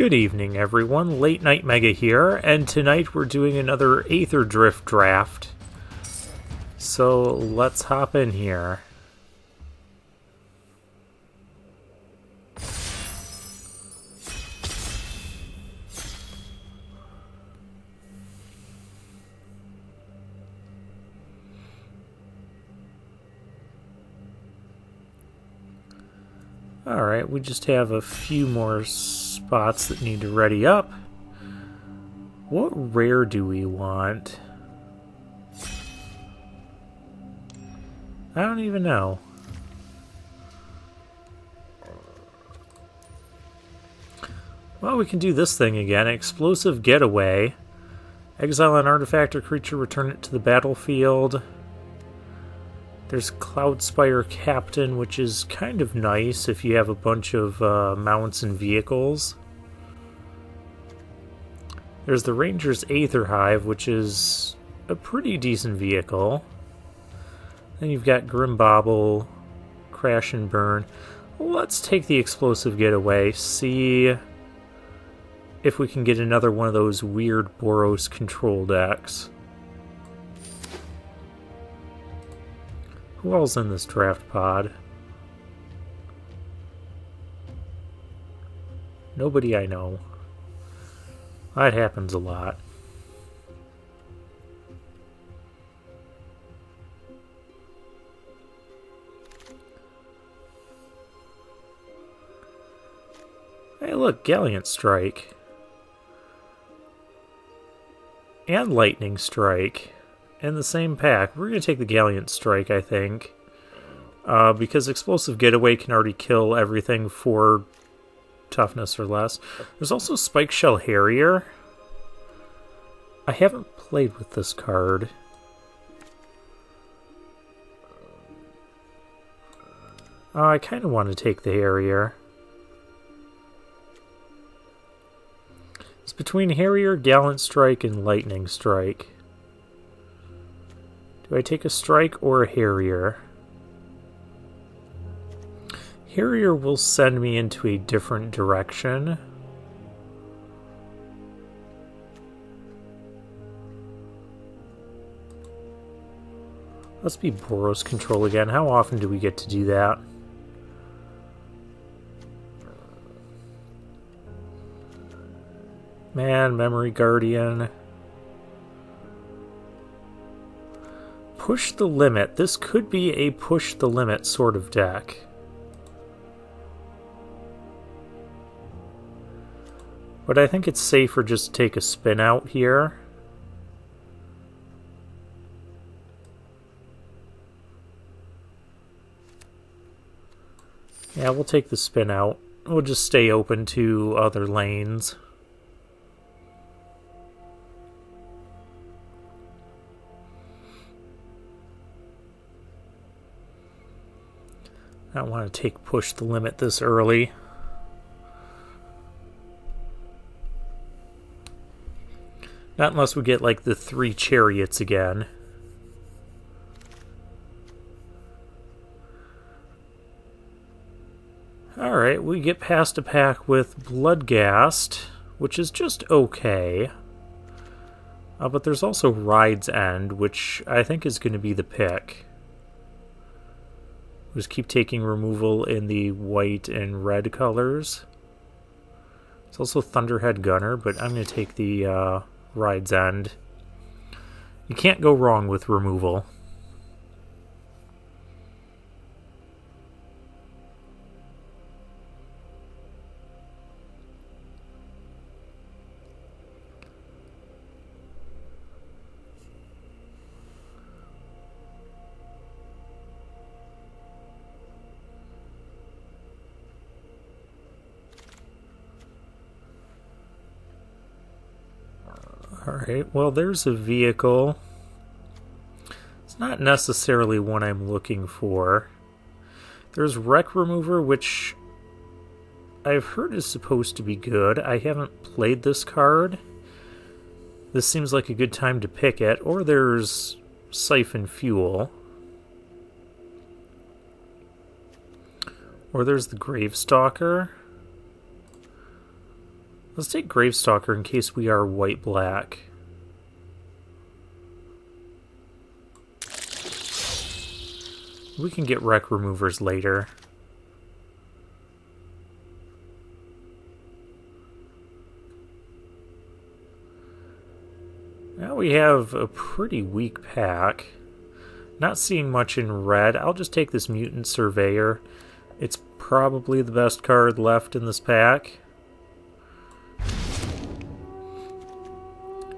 Good evening, everyone. Late Night Mega here, and tonight we're doing another Aetherdrift draft. So let's hop in here. Alright, we just have a few more spots that need to ready up. What rare do we want? I don't even know. Well, we can do this thing again. Explosive Getaway. Exile an artifact or creature, return it to the battlefield. There's Cloudspire Captain, which is kind of nice if you have a bunch of mounts and vehicles. There's the Ranger's Aetherhive, which is a pretty decent vehicle. Then you've got Grimbobble, Crash and Burn. Let's take the Explosive Getaway, see if we can get another one of those weird Boros control decks. Who else in this draft pod? Nobody I know. That happens a lot. Hey look, Gallant Strike. And Lightning Strike. In the same pack. We're going to take the Gallant Strike, I think. Because Explosive Getaway can already kill everything for toughness or less. There's also Spike Shell Harrier. I haven't played with this card. I kind of want to take the Harrier. It's between Harrier, Gallant Strike, and Lightning Strike. Do I take a Strike or a Harrier? Harrier will send me into a different direction. Let's be Boros control again. How often do we get to do that? Man, Memory Guardian. Push the limit. This could be a push the limit sort of deck. But I think it's safer just to take a spin out here. Yeah, we'll take the spin out. We'll just stay open to other lanes. I don't want to take push the limit this early. Not unless we get like the 3 chariots again. Alright, we get past a pack with Bloodghast, which is just okay. But there's also Ride's End, which I think is going to be the pick. Just keep taking removal in the white and red colors. It's also Thunderhead Gunner, but I'm going to take the Ride's End. You can't go wrong with removal. Alright, well there's a vehicle. It's not necessarily one I'm looking for. There's Wreck Remover, which I've heard is supposed to be good. I haven't played this card. This seems like a good time to pick it. Or there's Siphon Fuel. Or there's the Gravestalker. Let's take Gravestalker in case we are white-black. We can get Wreck Removers later. Now we have a pretty weak pack. Not seeing much in red. I'll just take this Mutant Surveyor. It's probably the best card left in this pack.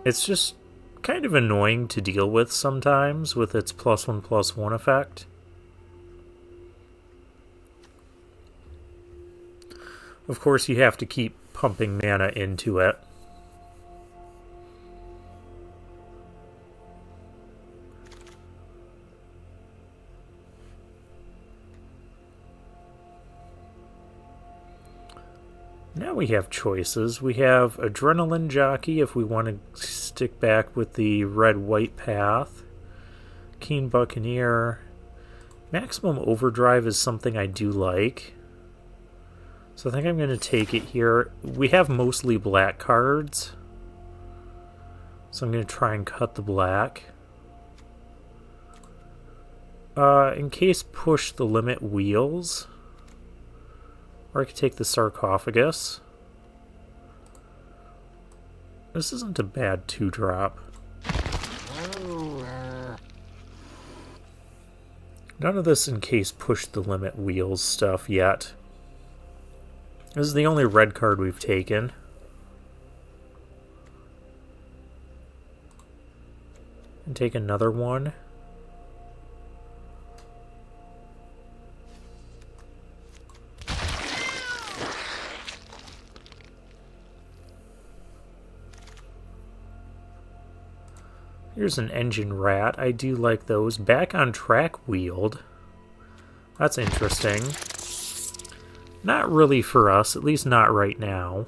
It's just kind of annoying to deal with sometimes with its +1/+1 effect. Of course, you have to keep pumping mana into it. Now we have choices. We have Adrenaline Jockey if we want to stick back with the red-white path. Keen Buccaneer. Maximum Overdrive is something I do like. So I think I'm going to take it here. We have mostly black cards. So I'm going to try and cut the black. In case Push the Limit Wheels. Or I could take the Sarcophagus. This isn't a bad 2-drop. None of this in case Push the Limit Wheels stuff yet. This is the only red card we've taken. And take another one. Here's an Engine Rat. I do like those. Back on Track Wheeled. That's interesting. Not really for us, at least not right now.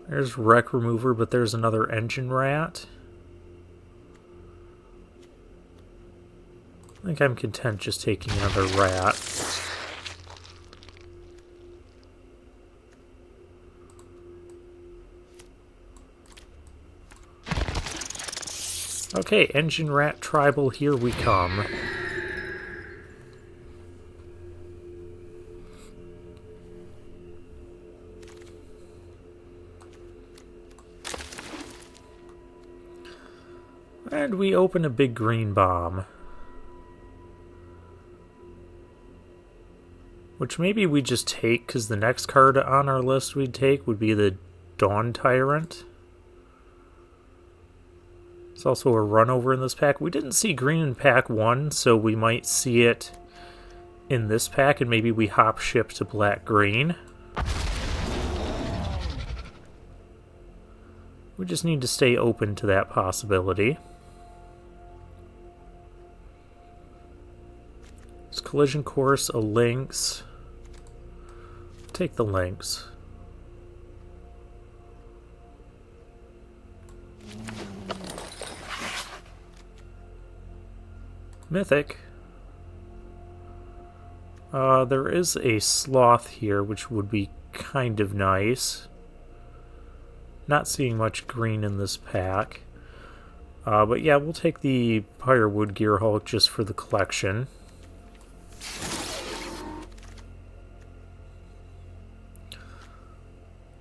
There's Wreck Remover, but there's another Engine Rat. I think I'm content just taking another rat. Okay, Engine Rat Tribal, here we come. And we open a big green bomb. Which maybe we just take, because the next card on our list we'd take would be the Dawn Tyrant. There's also a run over in this pack. We didn't see green in pack 1, so we might see it in this pack, and maybe we hop ship to black-green. We just need to stay open to that possibility. It's Collision Course, a Lynx. Take the Lynx. Mythic. There is a Sloth here, which would be kind of nice. Not seeing much green in this pack. But yeah, we'll take the Firewood Gearhulk just for the collection.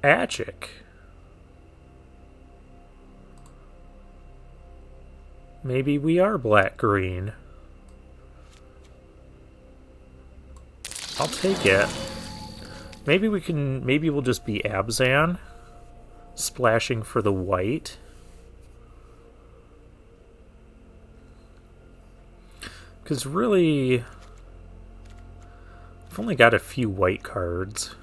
Agic. Maybe we are black-green. I'll take it. Maybe we'll just be Abzan, splashing for the white. Because really, I've only got a few white cards.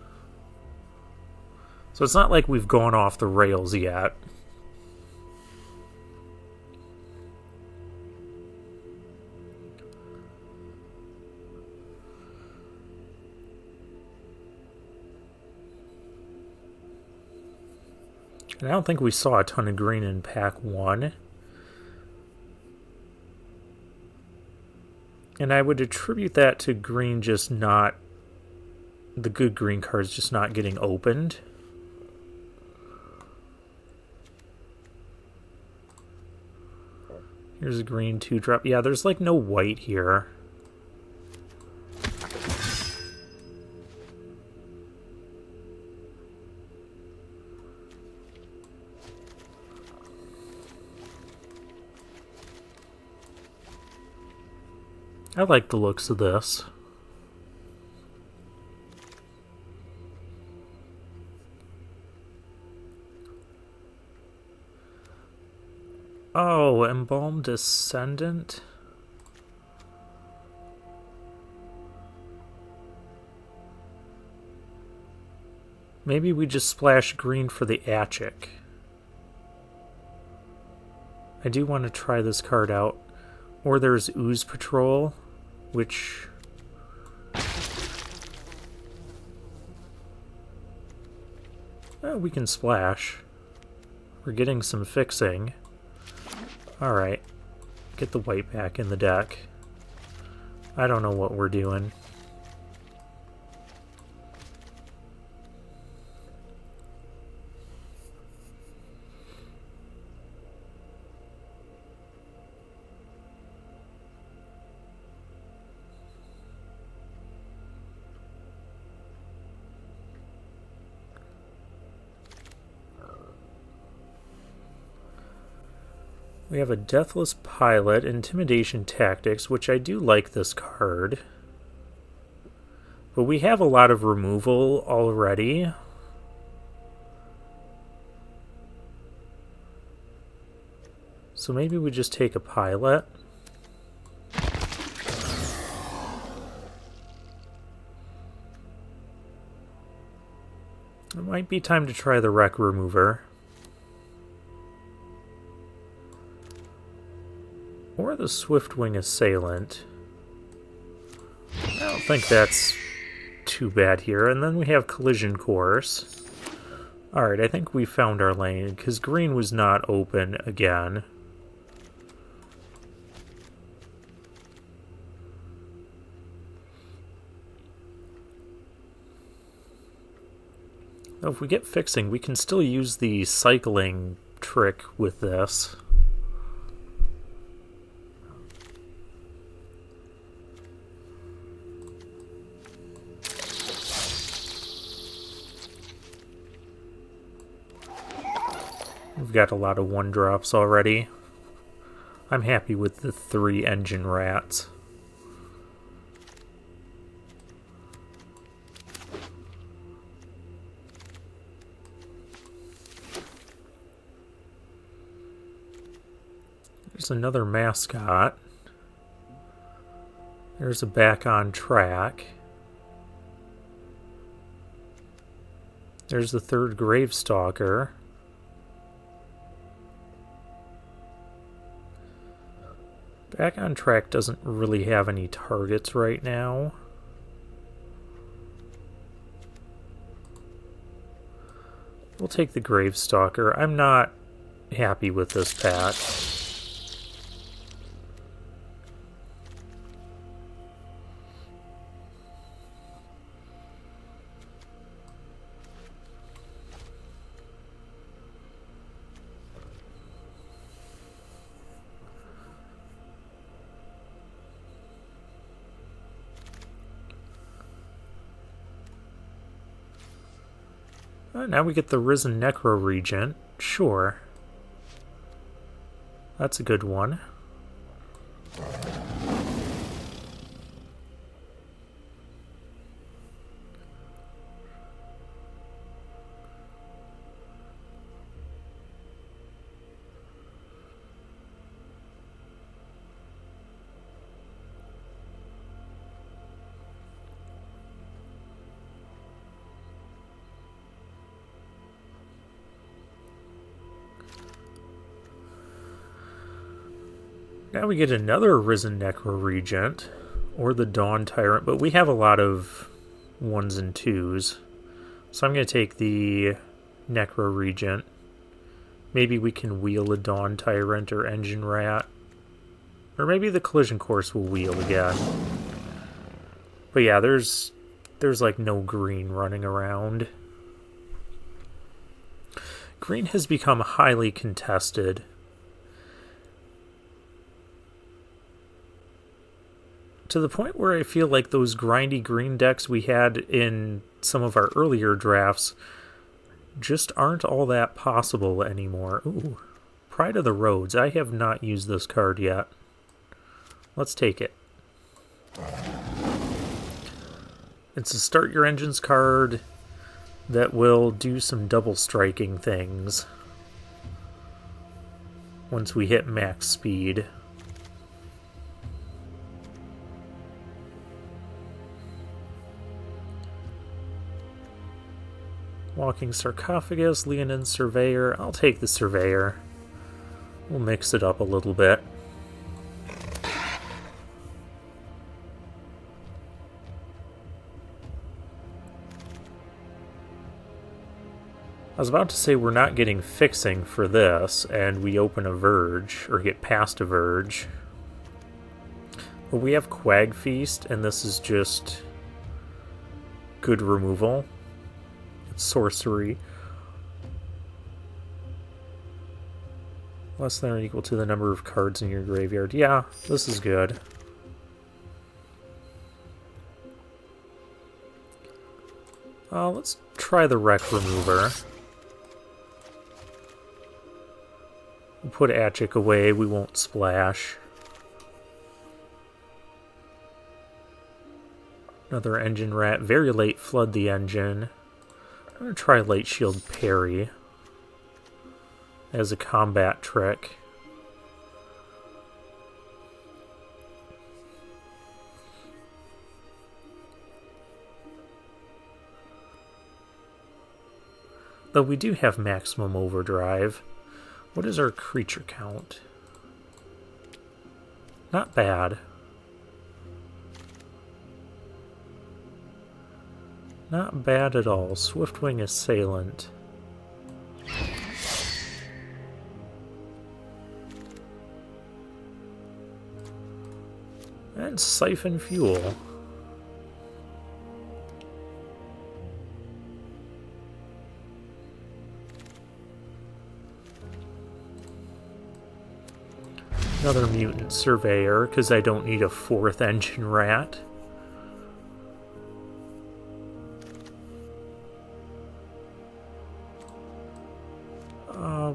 So it's not like we've gone off the rails yet. And I don't think we saw a ton of green in pack 1. And I would attribute that to green just not... the good green cards just not getting opened. Here's a green 2-drop. Yeah, there's like no white here. I like the looks of this. Oh, Embalmed Descendant? Maybe we just splash green for the Achik. I do want to try this card out. Or there's Ooze Patrol, which... we can splash. We're getting some fixing. Alright. Get the white back in the deck. I don't know what we're doing. We have a Deathless Pilot, Intimidation Tactics, which I do like this card. But we have a lot of removal already. So maybe we just take a Pilot. It might be time to try the Wreck Remover. Or the Swiftwing Assailant. I don't think that's too bad here. And then we have Collision Course. Alright, I think we found our lane, because green was not open again. Now, if we get fixing, we can still use the cycling trick with this. We've got a lot of 1-drops already. I'm happy with the 3 engine rats. There's another mascot. There's a Back on Track. There's the 3rd Gravestalker. Back on Track doesn't really have any targets right now. We'll take the Gravestalker. I'm not happy with this pack. Now we get the Risen Necro Regent. Sure. That's a good one. Now we get another Risen Necro Regent, or the Dawn Tyrant, but we have a lot of 1s and 2s. So I'm going to take the Necro Regent. Maybe we can wheel a Dawn Tyrant or Engine Rat. Or maybe the collision course will wheel again. But yeah, there's like no green running around. Green has become highly contested. To the point where I feel like those grindy green decks we had in some of our earlier drafts just aren't all that possible anymore. Ooh, Pride of the Roads. I have not used this card yet. Let's take it. It's a Start Your Engines card that will do some double striking things once we hit max speed. Walking Sarcophagus, Leonin Surveyor. I'll take the Surveyor. We'll mix it up a little bit. I was about to say we're not getting fixing for this, and we open a Verge, or get past a Verge. But we have Quag Feast, and this is just good removal. It's sorcery. Less than or equal to the number of cards in your graveyard. Yeah, this is good. Let's try the Wreck Remover. We'll put Atchik away, we won't splash. Another Engine Rat. Very late Flood the Engine. I'm going to try Light Shield Parry as a combat trick. Though we do have maximum overdrive. What is our creature count? Not bad. Not bad at all. Swiftwing Assailant. And Siphon Fuel. Another Mutant Surveyor, because I don't need a fourth Engine Rat.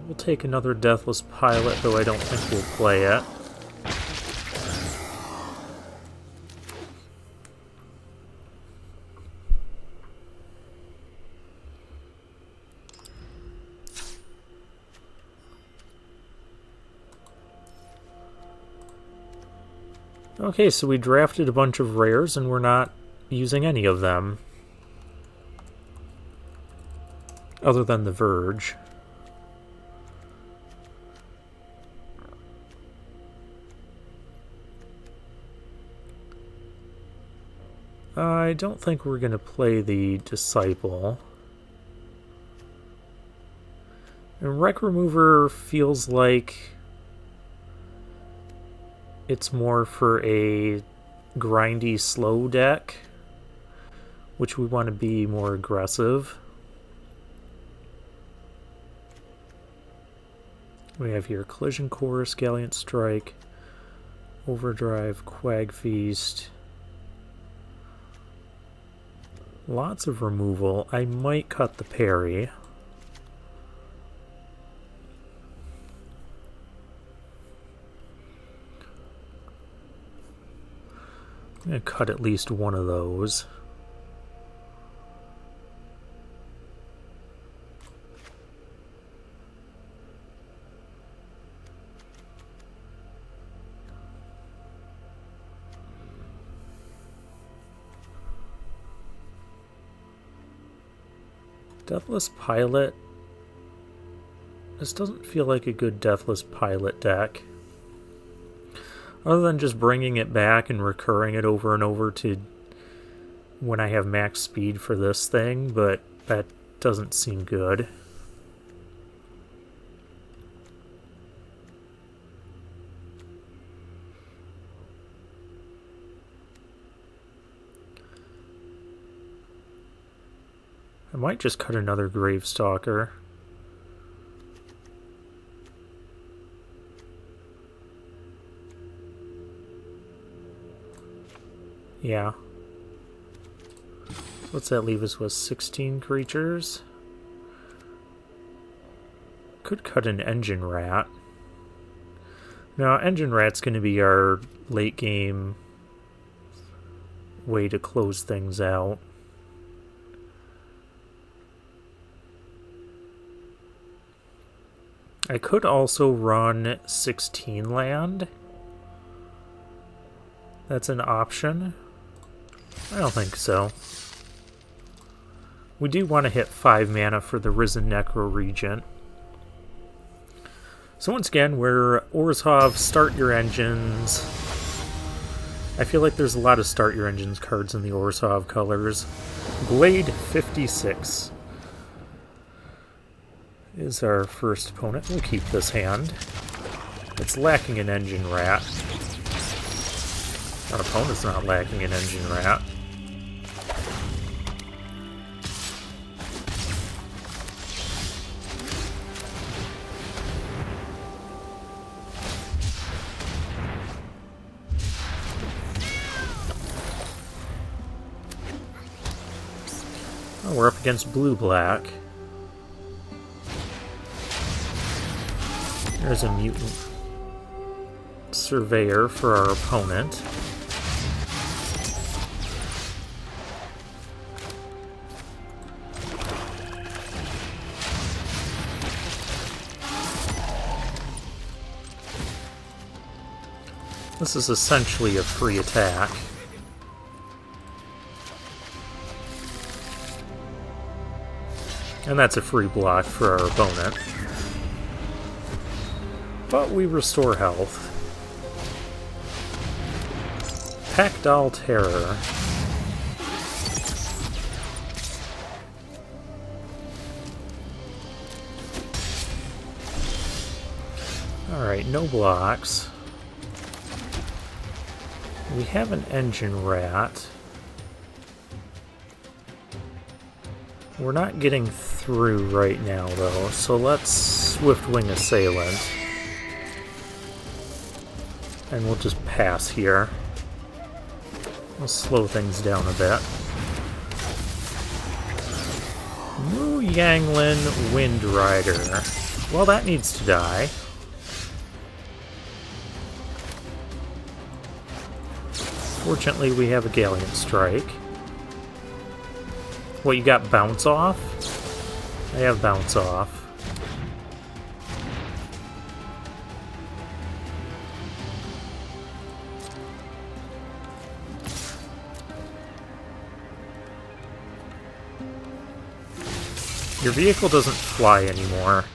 We'll take another Deathless Pilot, though I don't think we'll play it. Okay, so we drafted a bunch of rares and we're not using any of them. Other than the Verge. I don't think we're going to play the Disciple. And Wreck Remover feels like it's more for a grindy, slow deck, which we want to be more aggressive. We have here Collision Course, Gallant Strike, Overdrive, Quag Feast. Lots of removal. I might cut the parry. I'm going to cut at least one of those. Deathless Pilot. This doesn't feel like a good Deathless Pilot deck. Other than just bringing it back and recurring it over and over to when I have max speed for this thing, but that doesn't seem good. I might just cut another Gravestalker. Yeah. What's that leave us with? 16 creatures? Could cut an Engine Rat. Now, Engine Rat's going to be our late game way to close things out. I could also run 16 land. That's an option. I don't think so. We do want to hit 5 mana for the Risen Necro Regent. So once again, we're Orzhov, Start Your Engines. I feel like there's a lot of Start Your Engines cards in the Orzhov colors. Blade 56 is our first opponent. We'll keep this hand. It's lacking an Engine Rat. Our opponent's not lacking an Engine Rat. Oh, we're up against blue-black. There's a Mutant Surveyor for our opponent. This is essentially a free attack. And that's a free block for our opponent. But we restore health. Pactile Terror. Alright, no blocks. We have an Engine Rat. We're not getting through right now, though, so let's Swiftwing Assailant. And we'll just pass here. We'll slow things down a bit. Mu Yanglin Windrider. Well, that needs to die. Fortunately, we have a Galleon Strike. What, you got Bounce Off? I have Bounce Off. Your vehicle doesn't fly anymore.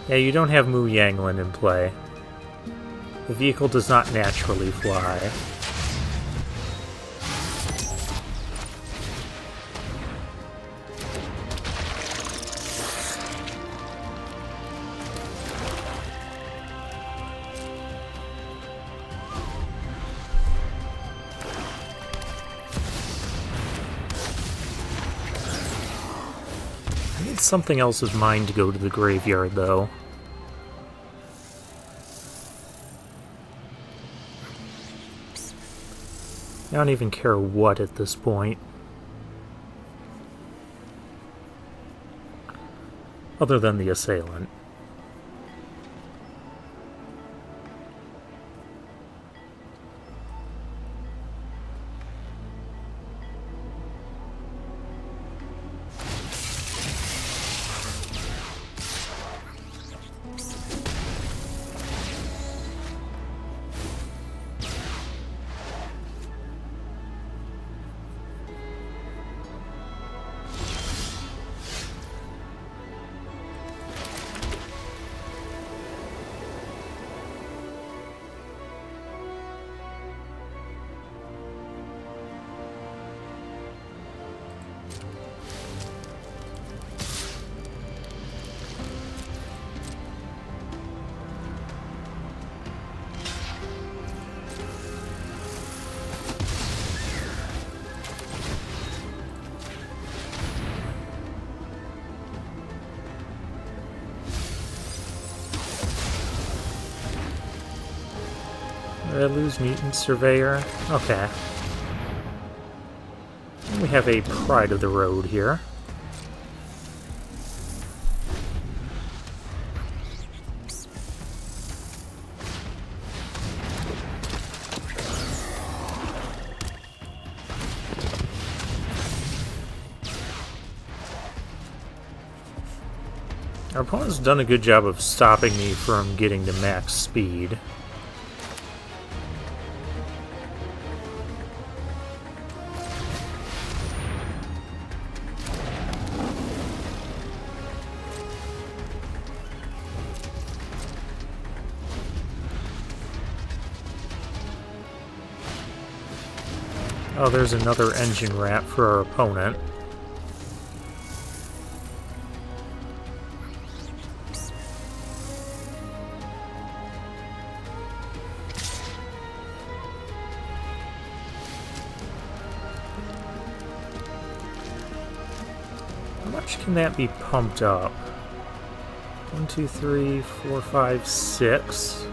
Yeah, you don't have Mu Yanglin in play. The vehicle does not naturally fly. Something else is mine to go to the graveyard, though. I don't even care what at this point. Other than the Assailant. Did I lose Mutant Surveyor? Okay. And we have a Pride of the Road here. Our opponent's done a good job of stopping me from getting to max speed. Oh, there's another engine rat for our opponent. How much can that be pumped up? 1, 2, 3, 4, 5, 6.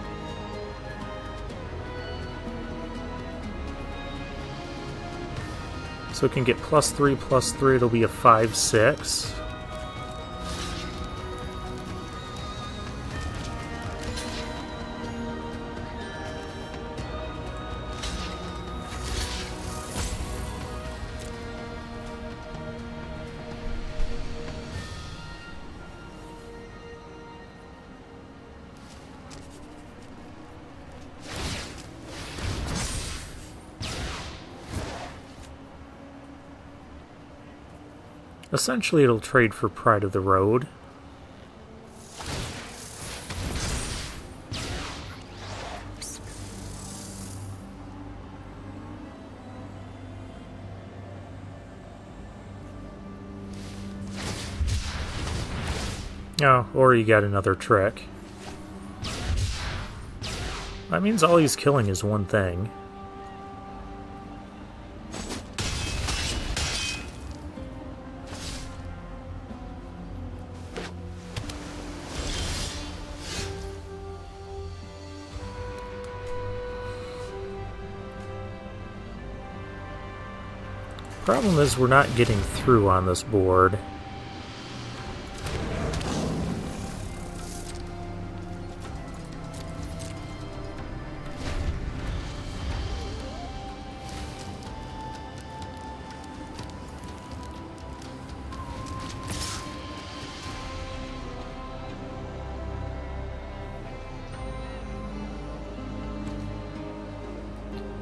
So it can get +3, it'll be a 5, 6. Essentially, it'll trade for Pride of the Road. Oh, or you got another trick. That means all he's killing is one thing. Problem is we're not getting through on this board.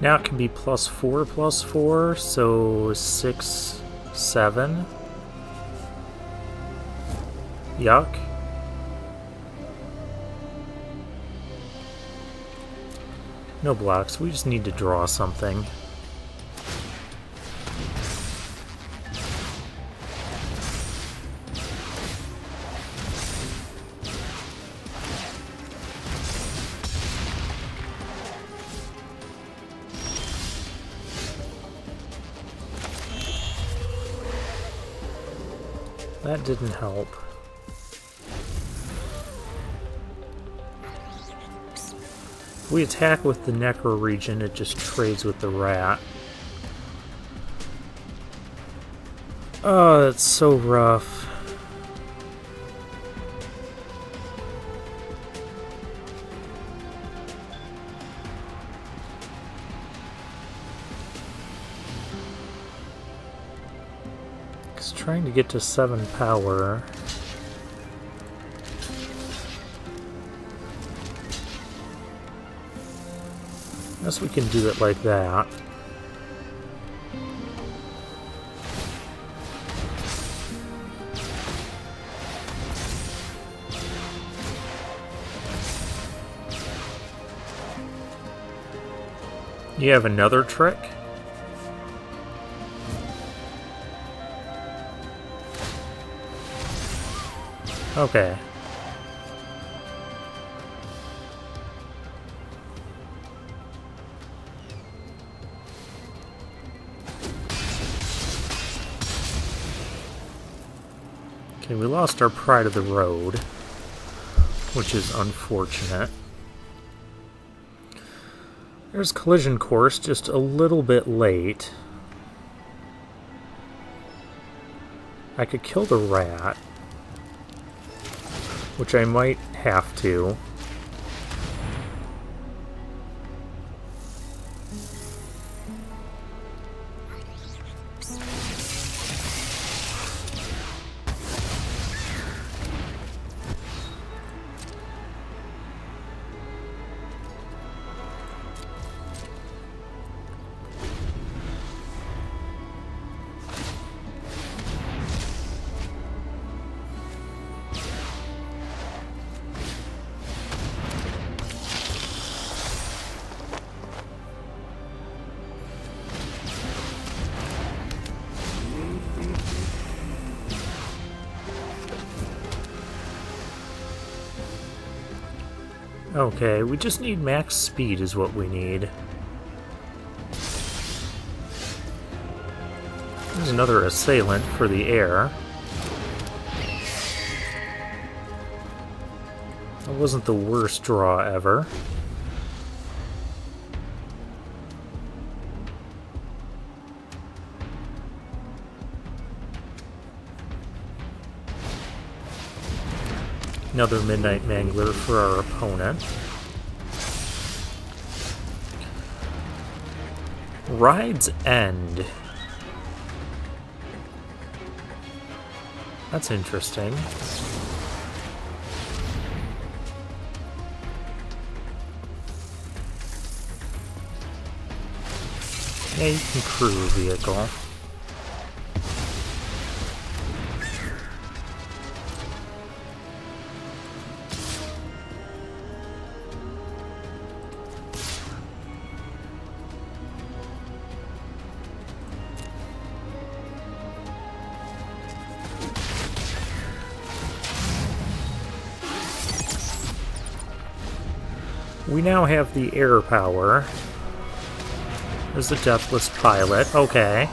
Now it can be +4, so 6, 7. Yuck. No blocks, we just need to draw something. That didn't help. If we attack with the Necro region, it just trades with the rat. Oh, that's so rough. Trying to get to 7 power. Guess we can do it like that. You have another trick? Okay. Okay, we lost our Pride of the Road, which is unfortunate. There's collision course, just a little bit late. I could kill the rat, which I might have to. Okay, we just need max speed is what we need. There's another assailant for the air. That wasn't the worst draw ever. Another Midnight Mangler for our opponent. Ride's End. That's interesting. Yeah, you can crew a vehicle. We now have the air power. There's the Deathless Pilot. Okay.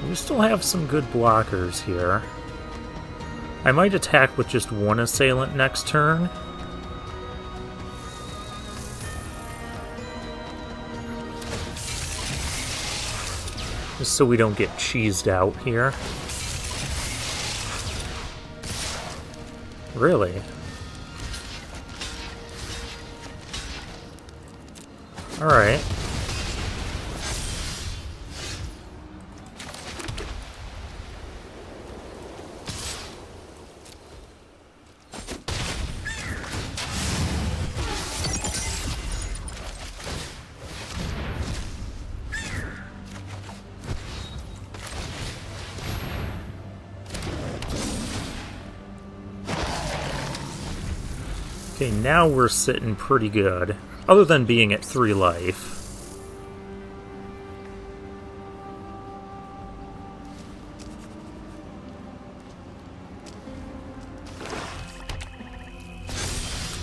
We still have some good blockers here. I might attack with just one assailant next turn. Just so we don't get cheesed out here. Really? Alright. Okay, now we're sitting pretty good. Other than being at 3 life.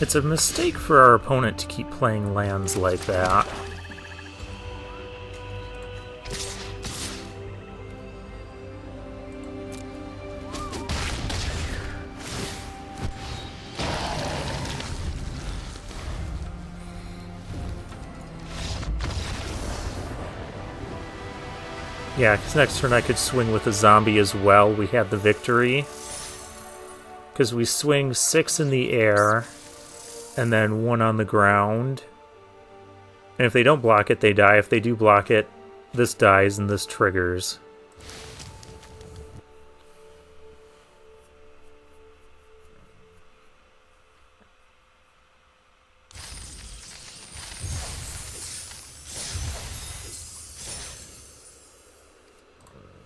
It's a mistake for our opponent to keep playing lands like that. Yeah, because next turn I could swing with a zombie as well. We had the victory. Because we swing 6 in the air, and then 1 on the ground. And if they don't block it, they die. If they do block it, this dies and this triggers.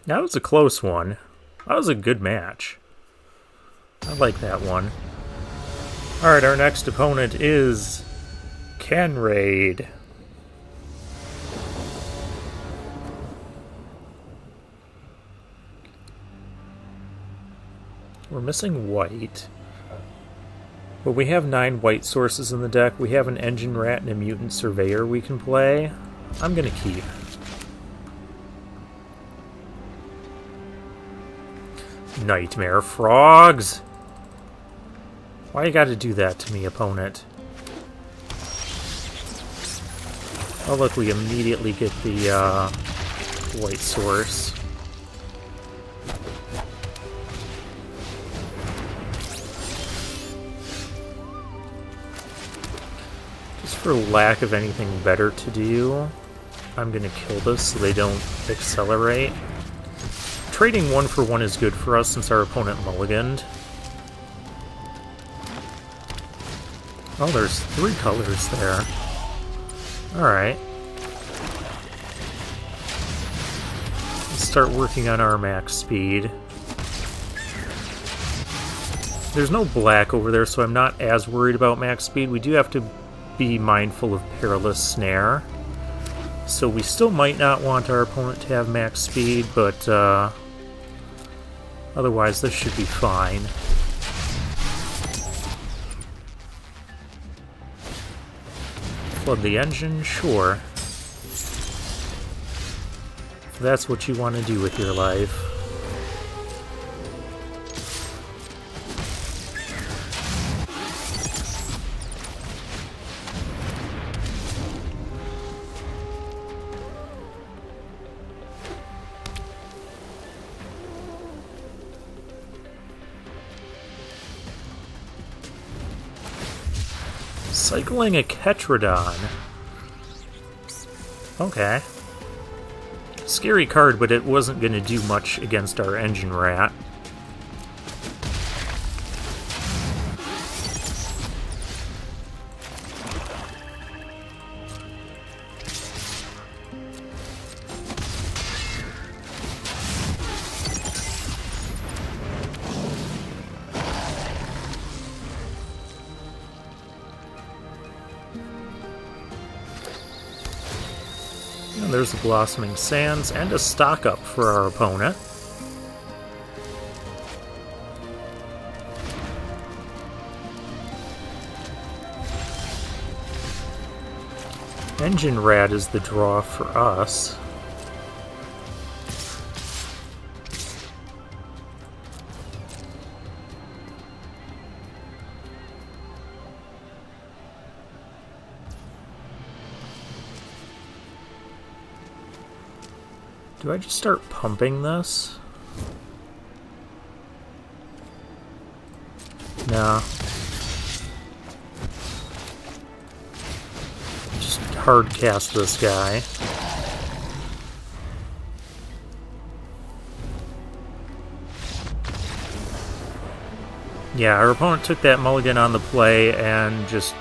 That was a close one. That was a good match. I like that one. Alright, our next opponent is Canraid. We're missing white. But we have 9 white sources in the deck. We have an Engine Rat and a Mutant Surveyor we can play. I'm gonna keep. Nightmare Frogs! Why you gotta do that to me, opponent? Oh look, we immediately get the light source. Just for lack of anything better to do, I'm gonna kill this so they don't accelerate. Trading 1 for 1 is good for us since our opponent mulliganed. Oh, there's 3 colors there. Alright. Let's start working on our max speed. There's no black over there, so I'm not as worried about max speed. We do have to be mindful of Perilous Snare. So we still might not want our opponent to have max speed, but otherwise this should be fine. Flood the engine? Sure. If that's what you want to do with your life. Cycling a Ketrodon. Okay. Scary card, but it wasn't going to do much against our engine rat. And there's the Blossoming Sands and a stock up for our opponent. Engine Rat is the draw for us. Do I just start pumping this? No. Just hard cast this guy. Yeah, our opponent took that mulligan on the play and just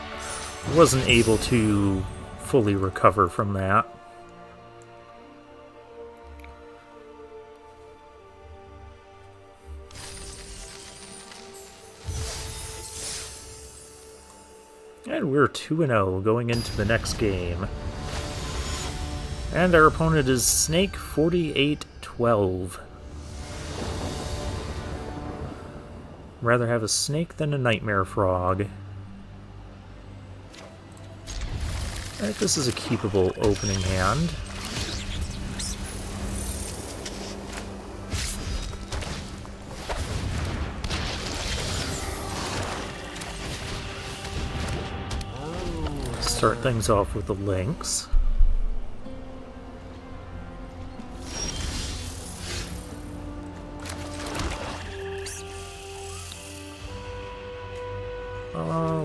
wasn't able to fully recover from that. And we're 2-0 going into the next game. And our opponent is Snake 4812. Rather have a snake than a nightmare frog. Alright, this is a keepable opening hand. Start things off with the Lynx.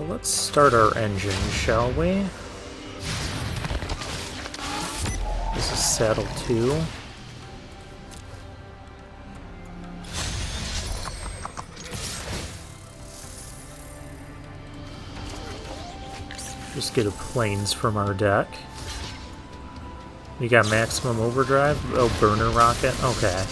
Let's start our engine, shall we? This is saddle 2. Just get a planes from our deck. We got maximum overdrive. Oh, burner rocket. Okay.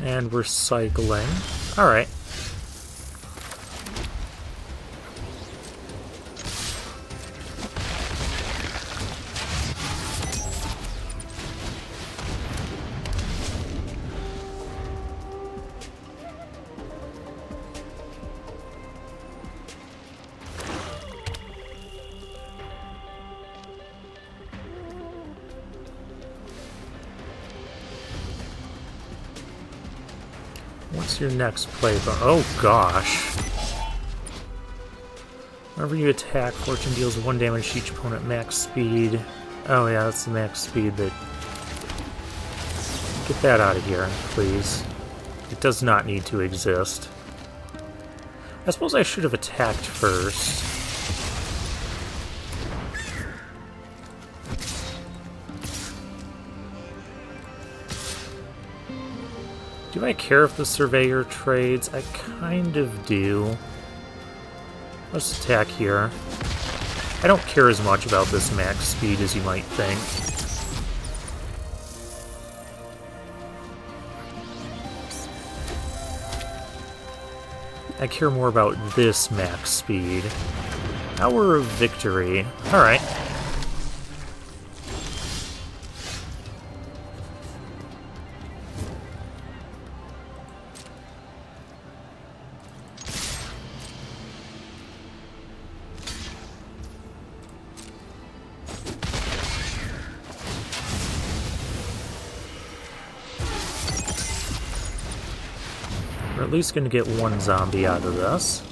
And we're cycling. Alright. What's your next play? Oh gosh. Whenever you attack, Fortune deals 1 damage to each opponent max speed. Oh yeah, that's the max speed that... Get that out of here, please. It does not need to exist. I suppose I should have attacked first. Do I care if the Surveyor trades? I kind of do. Let's attack here. I don't care as much about this max speed as you might think. I care more about this max speed. Hour of Victory. Alright. We're at least going to get 1 zombie out of this.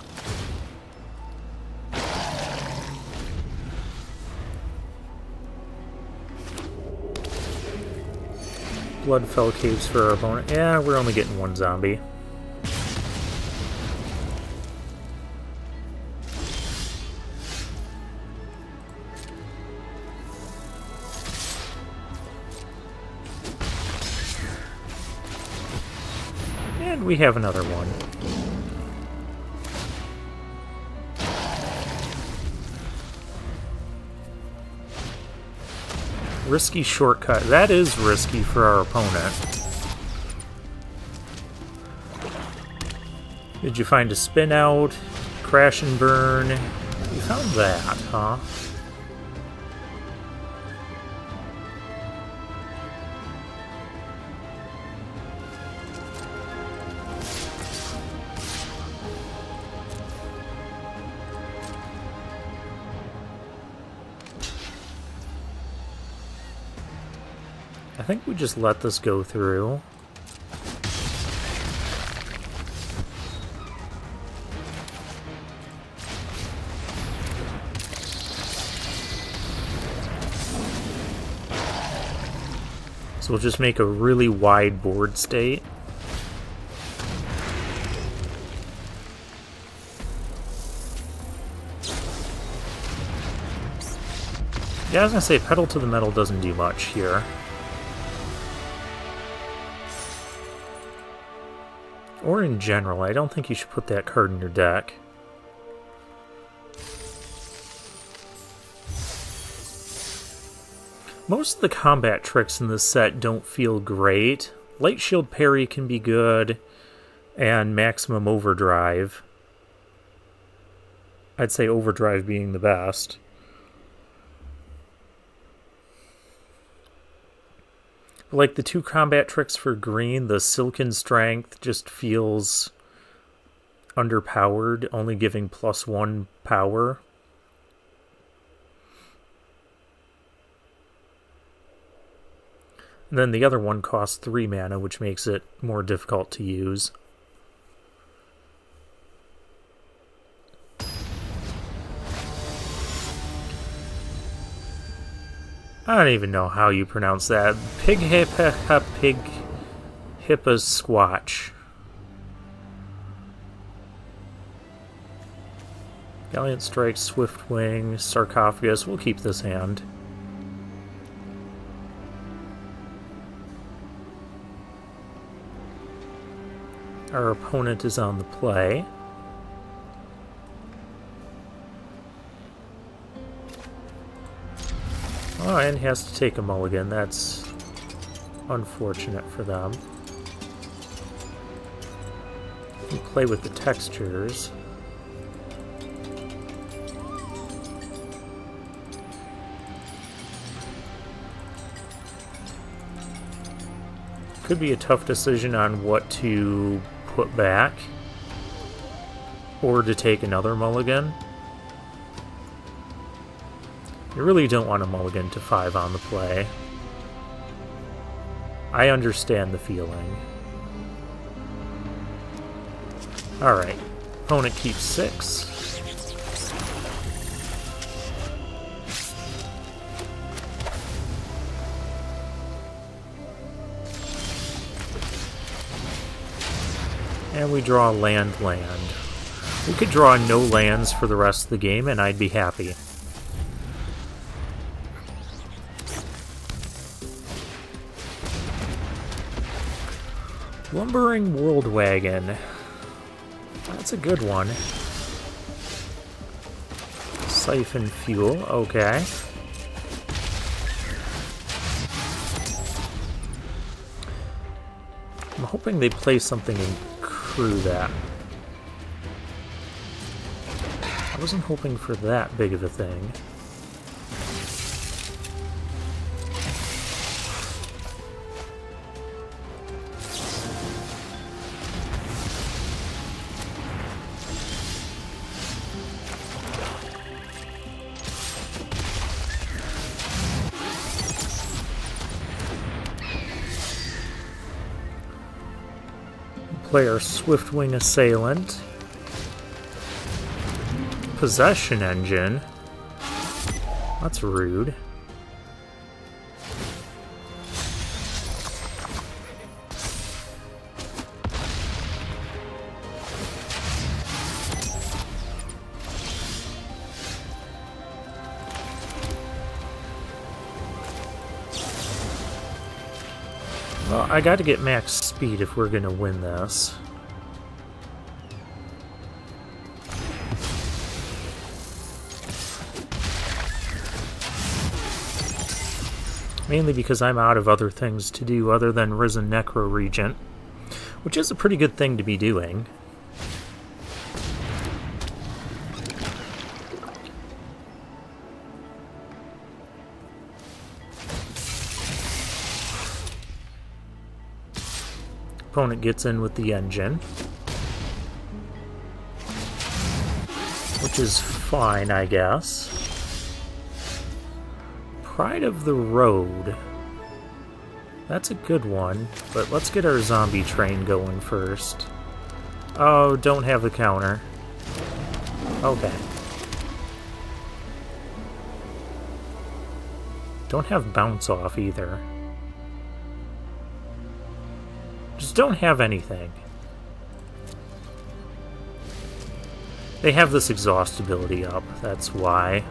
Bloodfell Caves for our opponent. Yeah, we're only getting 1 zombie. And we have another one. Risky shortcut. That is risky for our opponent. Did you find a spin out? Crash and burn? You found that, huh? I think we just let this go through. So we'll just make a really wide board state. Yeah, I was gonna say, Pedal to the Metal doesn't do much here. Or in general, I don't think you should put that card in your deck. Most of the combat tricks in this set don't feel great. Light Shield Parry can be good, and Maximum Overdrive. I'd say Overdrive being the best. Like the 2 combat tricks for green, the Silken Strength just feels underpowered, only giving +1 power. And then the other one costs 3 mana, which makes it more difficult to use. I don't even know how you pronounce that. Pig Hippa Squatch. Gallant Strike, Swift Wing, Sarcophagus. We'll keep this hand. Our opponent is on the play. Oh, and he has to take a mulligan. That's unfortunate for them. You play with the textures. Could be a tough decision on what to put back, or to take another mulligan. You really don't want a mulligan to 5 on the play. I understand the feeling. Alright. Opponent keeps 6. And we draw land. We could draw no lands for the rest of the game and I'd be happy. Lumbering World Wagon. That's a good one. Siphon Fuel, okay. I'm hoping they play something and crew that. I wasn't hoping for that big of a thing. Play our Swiftwing Assailant. Possession Engine. That's rude. Well, I gotta get max speed if we're gonna win this. Mainly because I'm out of other things to do other than Risen Necro Regent, which is a pretty good thing to be doing. Opponent gets in with the engine, which is fine, I guess. Pride of the Road. That's a good one, but let's get our zombie train going first. Oh, don't have the counter. Okay. Don't have bounce off either. Just don't have anything. They have this exhaust ability up, that's why.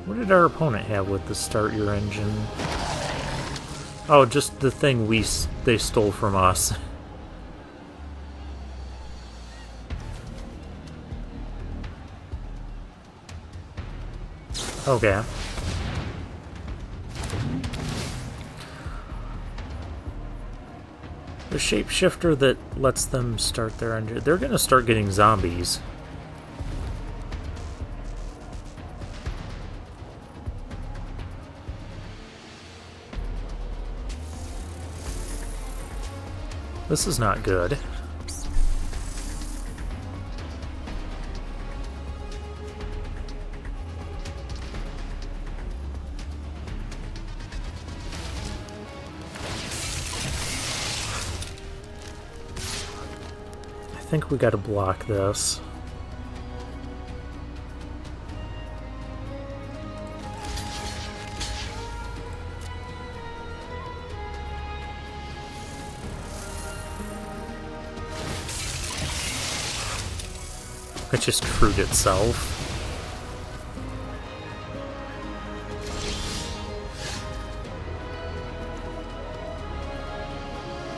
What did our opponent have with the start your engine? Oh, just the thing they stole from us. Okay. The shapeshifter that lets them start their engine. They're gonna start getting zombies. This is not good. I think we gotta block this. It just crewed itself.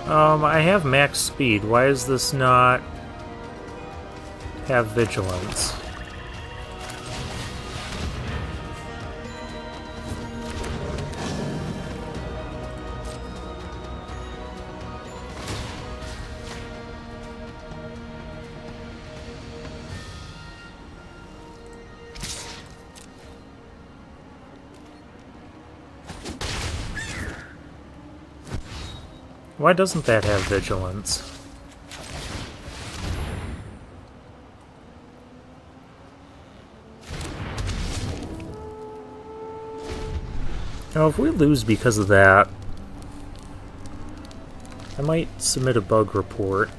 I have max speed. Why is this not have vigilance? Why doesn't that have vigilance? Now, if we lose because of that, I might submit a bug report.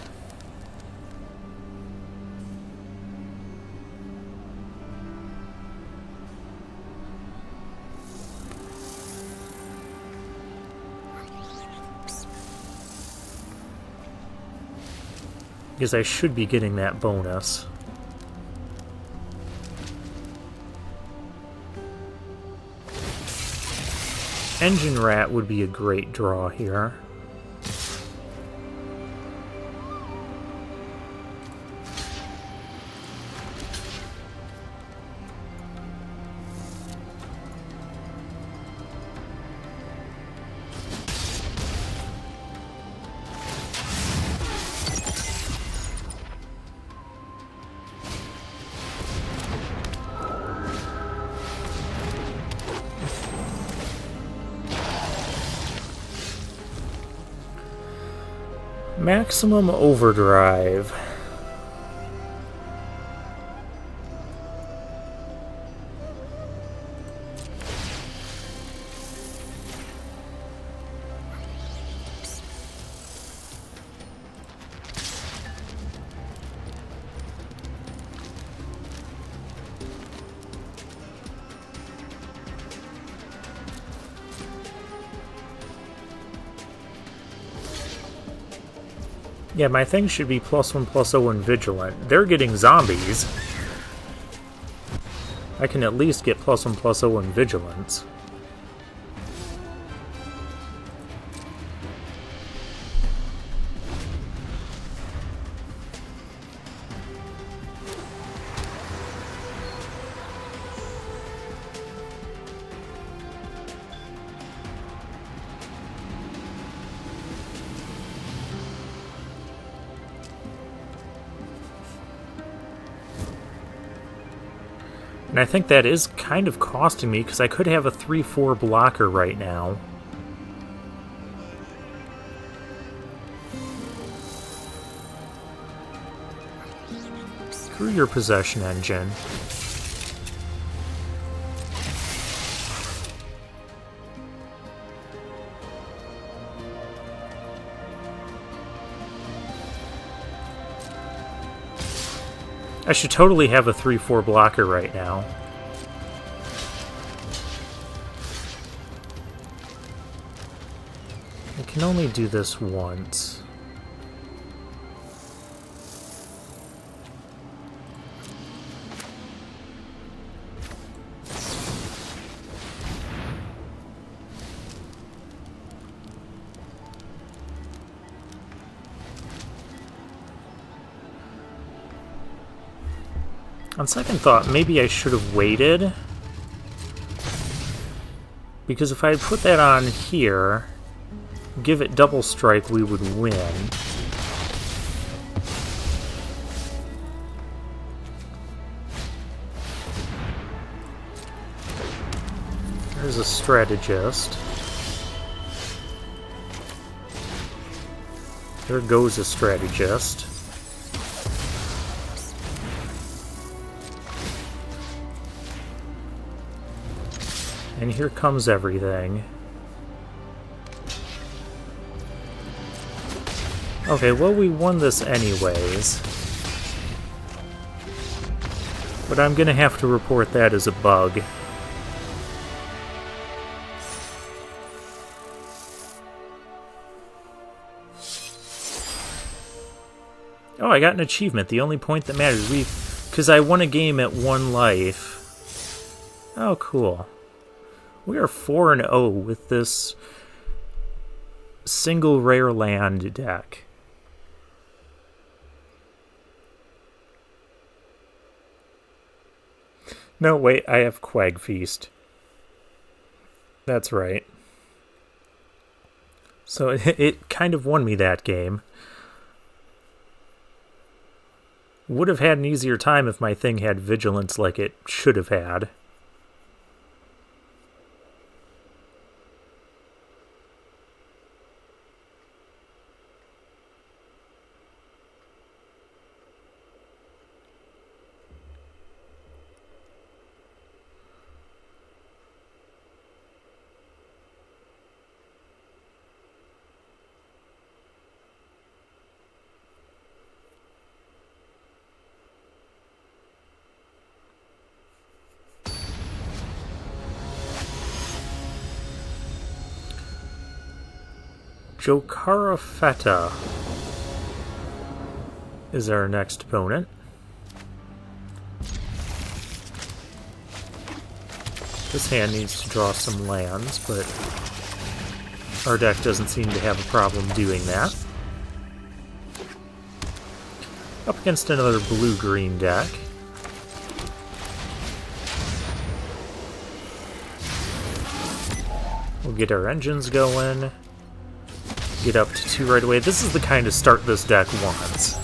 Because I should be getting that bonus. Engine Rat would be a great draw here. Maximum overdrive. Yeah, my thing should be +1/+0 and Vigilant. They're getting zombies. I can at least get +1/+0 and Vigilance. And I think that is kind of costing me, because I could have a 3/4 blocker right now. Screw your possession engine. I should totally have a 3/4 blocker right now. I can only do this once. On second thought, maybe I should have waited. Because if I had put that on here, give it double strike, we would win. There's a strategist. There goes a strategist. And here comes everything. Okay, well, we won this anyways. But I'm gonna have to report that as a bug. Oh, I got an achievement. The only point that matters. Because I won a game at 1 life. Oh, cool. We are 4-0 with this single rare land deck. No, wait, I have Quag Feast. That's right. So it kind of won me that game. Would have had an easier time if my thing had Vigilance like it should have had. Jokara Feta is our next opponent. This hand needs to draw some lands, but our deck doesn't seem to have a problem doing that. Up against another blue-green deck. We'll get our engines going. Get up to 2 right away. This is the kind of start this deck wants.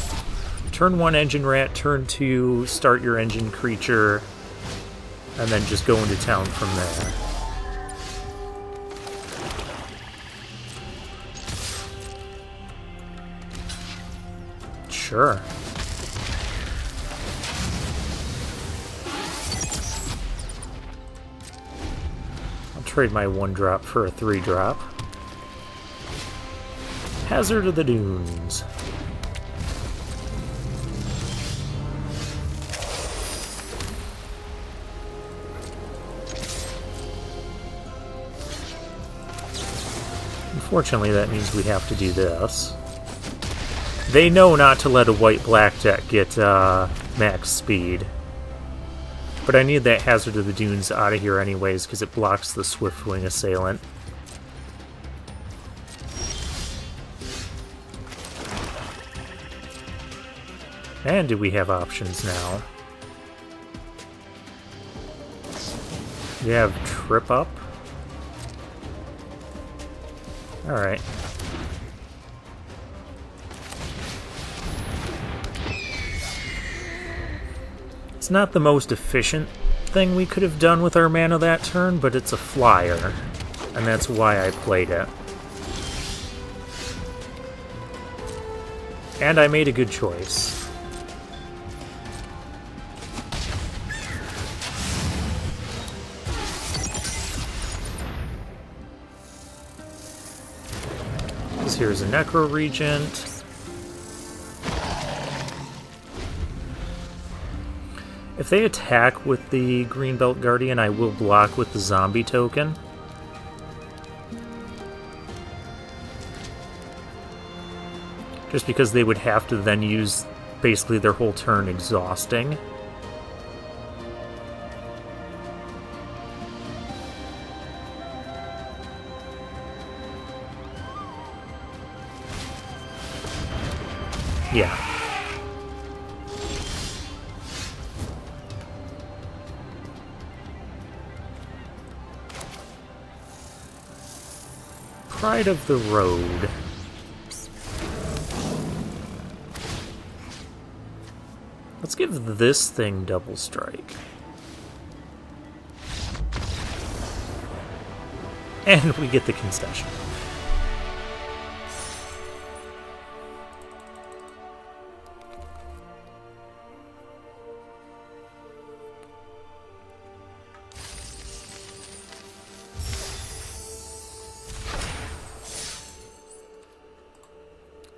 Turn 1 engine rat, turn 2 start your engine creature, and then just go into town from there. Sure. I'll trade my 1-drop for a 3-drop. Hazard of the Dunes. Unfortunately, that means we have to do this. They know not to let a white-black deck get max speed. But I need that Hazard of the Dunes out of here anyways, because it blocks the Swiftwing Assailant. And do we have options now? We have Trip Up. Alright. It's not the most efficient thing we could have done with our mana that turn, but it's a flyer, and that's why I played it. And I made a good choice. Here's a Necro Regent. If they attack with the Greenbelt Guardian, I will block with the zombie token. Just because they would have to then use basically their whole turn exhausting. Yeah. Pride of the Road. Let's give this thing double strike. And we get the concession.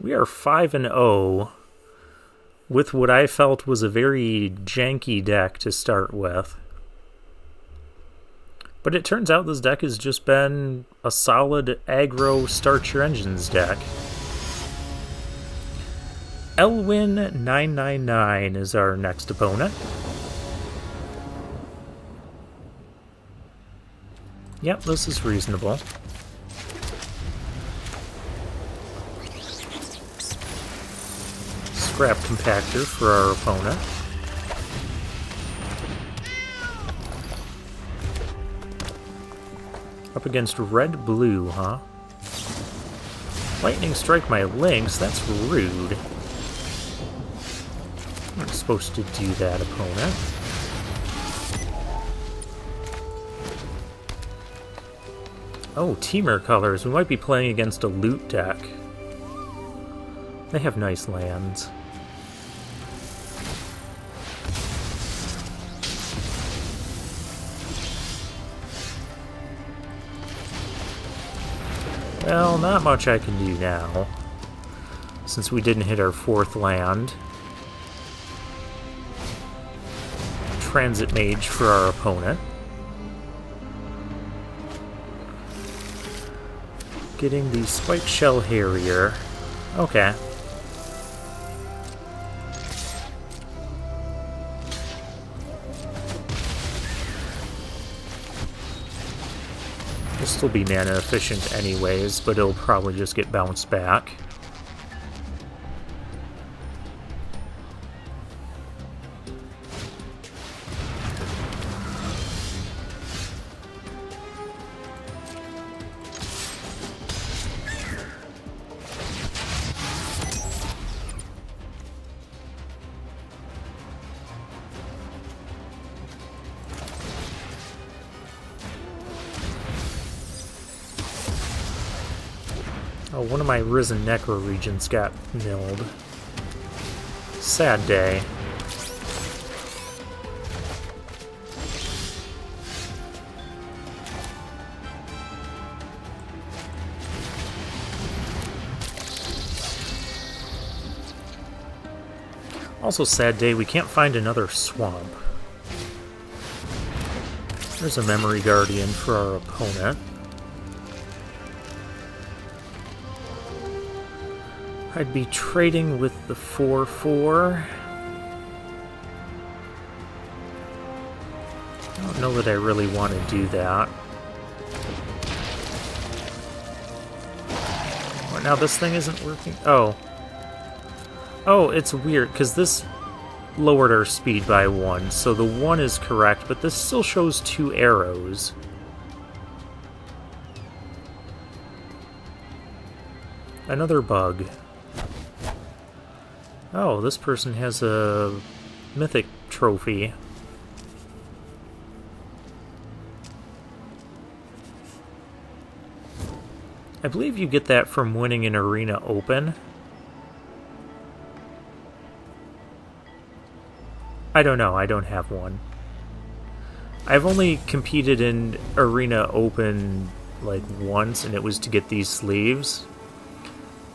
We are 5-0 with what I felt was a very janky deck to start with. But it turns out this deck has just been a solid aggro start your engines deck. Elwyn999 is our next opponent. Yep, this is reasonable. Scrap Compactor for our opponent. Up against red-blue, huh? Lightning Strike my Lynx, that's rude. I'm not supposed to do that, opponent. Oh, Teamer colors. We might be playing against a loot deck. They have nice lands. Well, not much I can do now, since we didn't hit our 4th land. Transit Mage for our opponent. Getting the spiked shell harrier. Okay. It'll still be mana efficient anyways, but it'll probably just get bounced back. Oh, one of my Risen Necro regions got milled. Sad day. Also sad day, we can't find another swamp. There's a Memory Guardian for our opponent. I'd be trading with the 4/4. I don't know that I really want to do that. Oh, now this thing isn't working. Oh. Oh, it's weird, because this lowered our speed by 1, so the 1 is correct, but this still shows 2 arrows. Another bug. Oh, this person has a mythic trophy. I believe you get that from winning an arena open. I don't know, I don't have one. I've only competed in arena open like once, and it was to get these sleeves.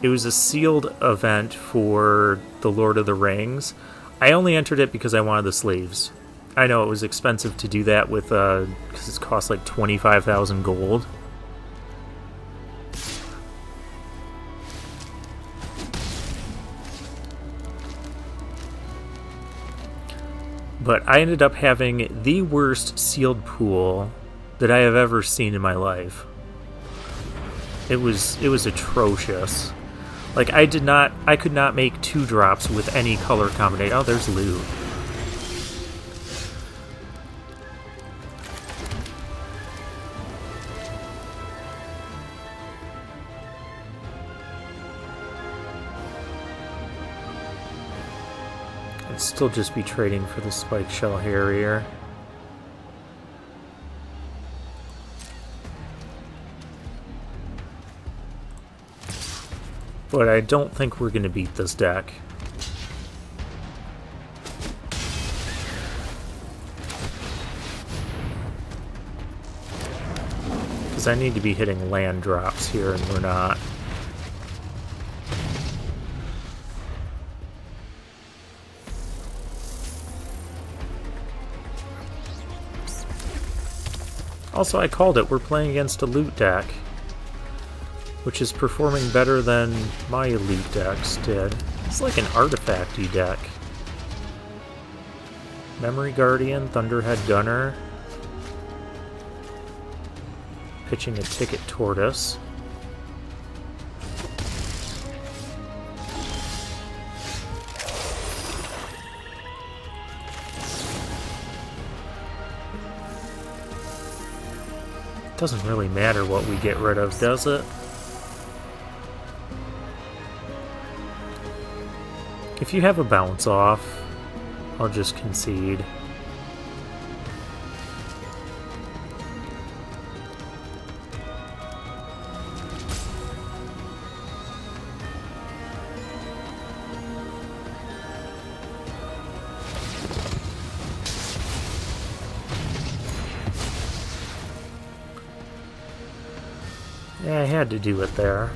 It was a sealed event for the Lord of the Rings. I only entered it because I wanted the sleeves. I know it was expensive to do that with, because it cost like 25,000 gold. But I ended up having the worst sealed pool that I have ever seen in my life. It was atrocious. Like, I could not make 2 drops with any color combination. Oh, there's loot. I'd still just be trading for the spiked shell harrier. But I don't think we're going to beat this deck. Because I need to be hitting land drops here, and we're not. Also, I called it. We're playing against a loot deck, which is performing better than my elite decks did. It's like an artifact-y deck. Memory Guardian, Thunderhead Gunner. Pitching a Ticket Tortoise. Doesn't really matter what we get rid of, does it? If you have a bounce off, I'll just concede. Yeah, I had to do it there.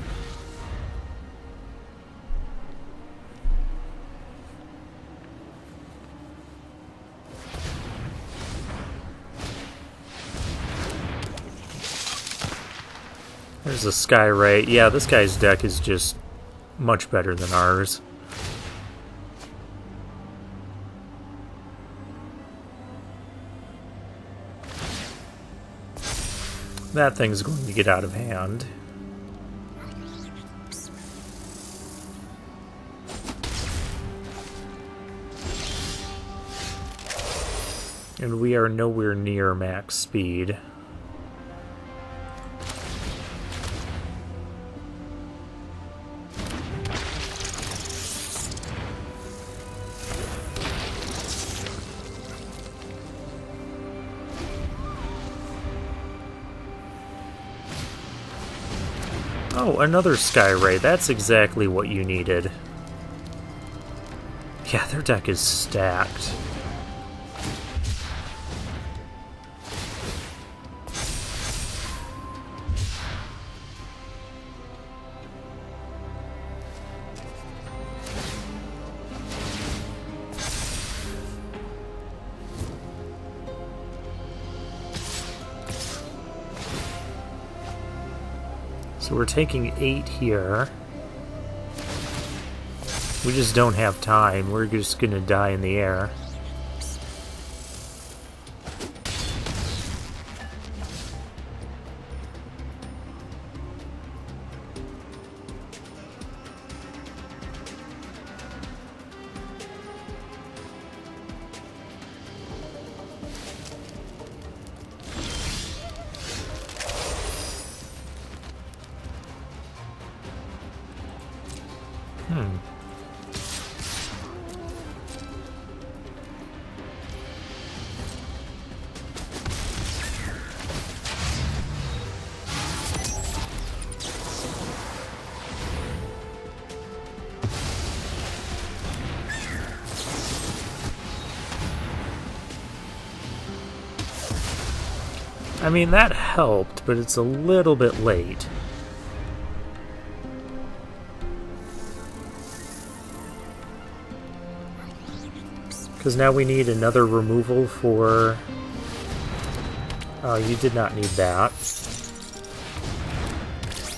There's a Skyrite. Yeah, this guy's deck is just much better than ours. That thing's going to get out of hand. And we are nowhere near max speed. Oh, another Skyray. That's exactly what you needed. Yeah, their deck is stacked. So we're taking 8 here. We just don't have time. We're just gonna die in the air. I mean, that helped, but it's a little bit late. Because now we need another removal for... Oh, you did not need that.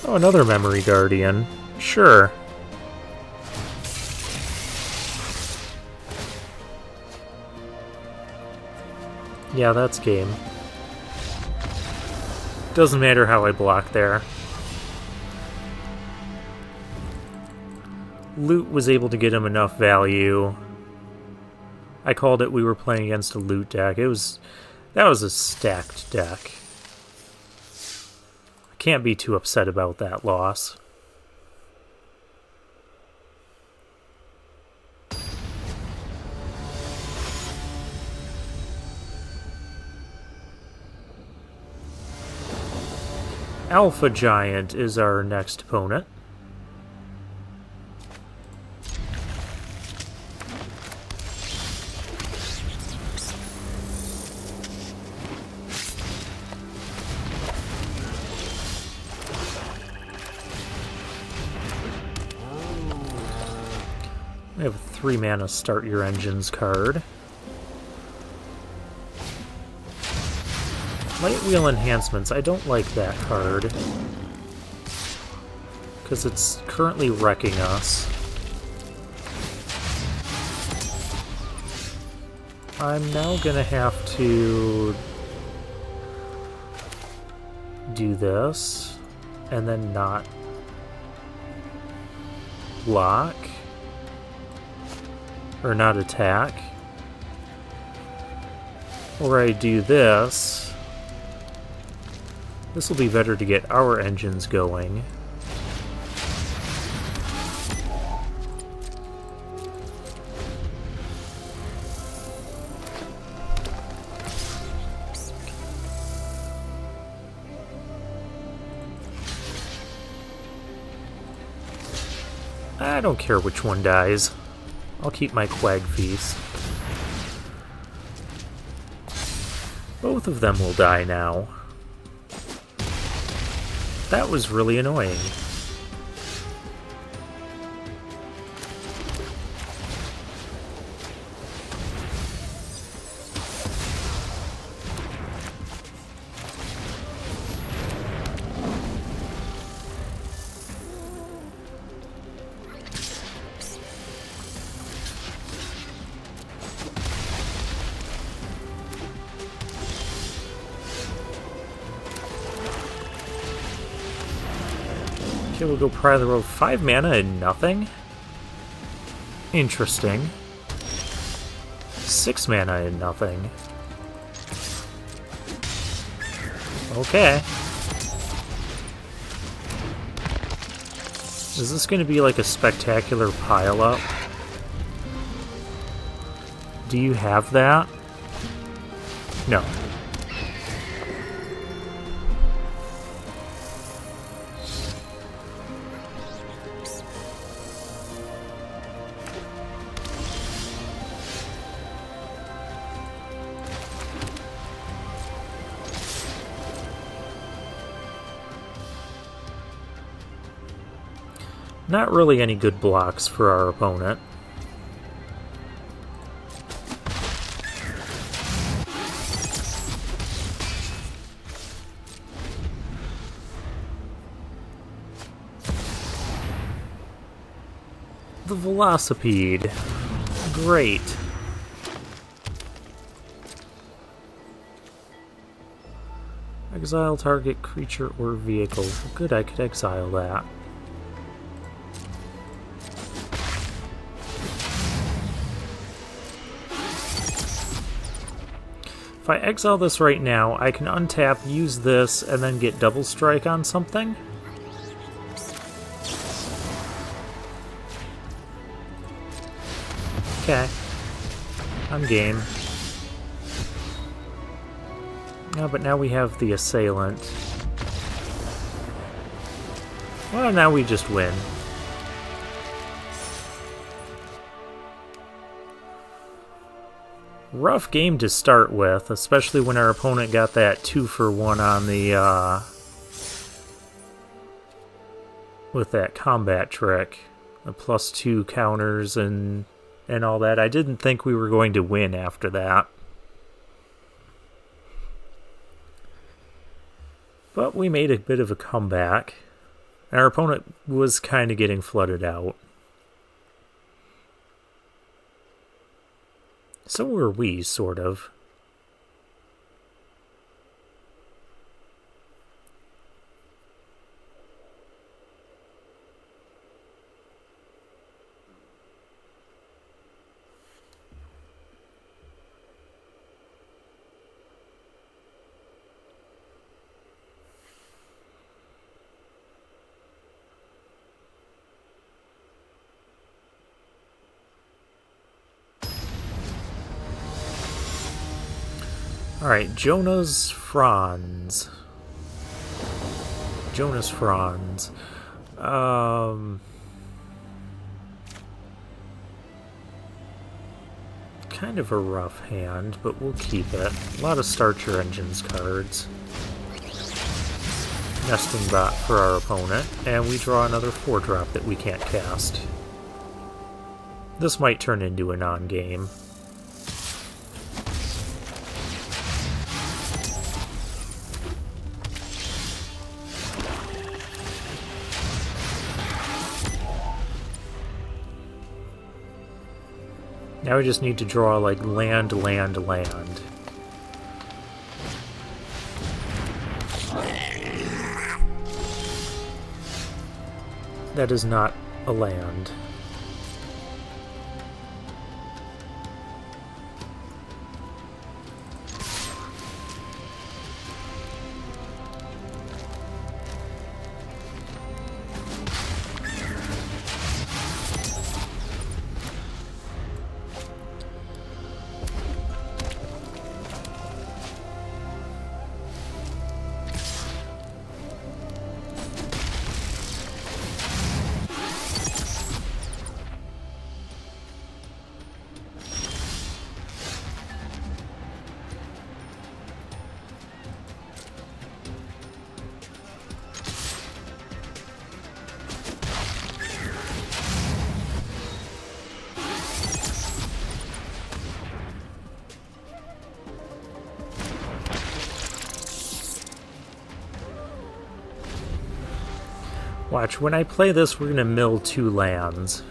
Oh, another Memory Guardian. Sure. Yeah, that's game. Doesn't matter how I block there. Loot was able to get him enough value. I called it we were playing against a loot deck. That was a stacked deck. I can't be too upset about that loss. Alpha Giant is our next opponent. We have a 3-mana Start Your Engines card. Light Wheel Enhancements, I don't like that card. Because it's currently wrecking us. I'm now gonna have to do this, and then not block, or not attack. Or I do this. This will be better to get our engines going. I don't care which one dies. I'll keep my Quag Feast. Both of them will die now. That was really annoying. Okay, we'll go pry the road. 5 mana and nothing? Interesting. 6 mana and nothing. Okay. Is this going to be like a spectacular pile-up? Do you have that? No. Not really any good blocks for our opponent. The Velocipede. Great. Exile target creature or vehicle. Good, I could exile that. If I exile this right now, I can untap, use this, and then get double strike on something. Okay. I'm game. No, but now we have the Assailant. Well, now we just win. Rough game to start with, especially when our opponent got that 2-for-1 on the, with that combat trick. The +2 counters and all that. I didn't think we were going to win after that. But we made a bit of a comeback. And our opponent was kind of getting flooded out. So were we, sort of. Alright, Jonah's Franz. Jonas Franz. Kind of a rough hand, but we'll keep it. A lot of Start Your Engines cards. Nesting Bot for our opponent, and we draw another 4-drop that we can't cast. This might turn into a non-game. Now we just need to draw, like, land, land, land. That is not a land. Watch, when I play this, we're going to mill 2 lands.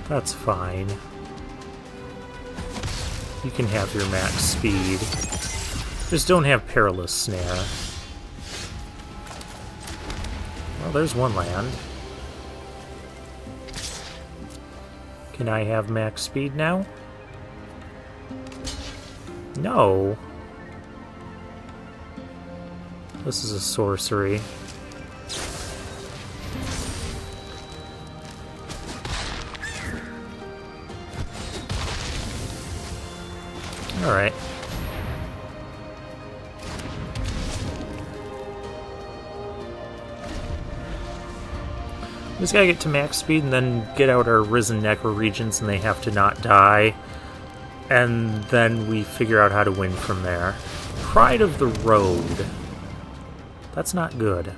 That's fine. You can have your max speed. Just don't have Perilous Snare. Well, there's one land. Can I have max speed now? No. This is a sorcery. Alright. We just gotta get to max speed and then get out our Risen Necro Regents and they have to not die. And then we figure out how to win from there. Pride of the Road. That's not good.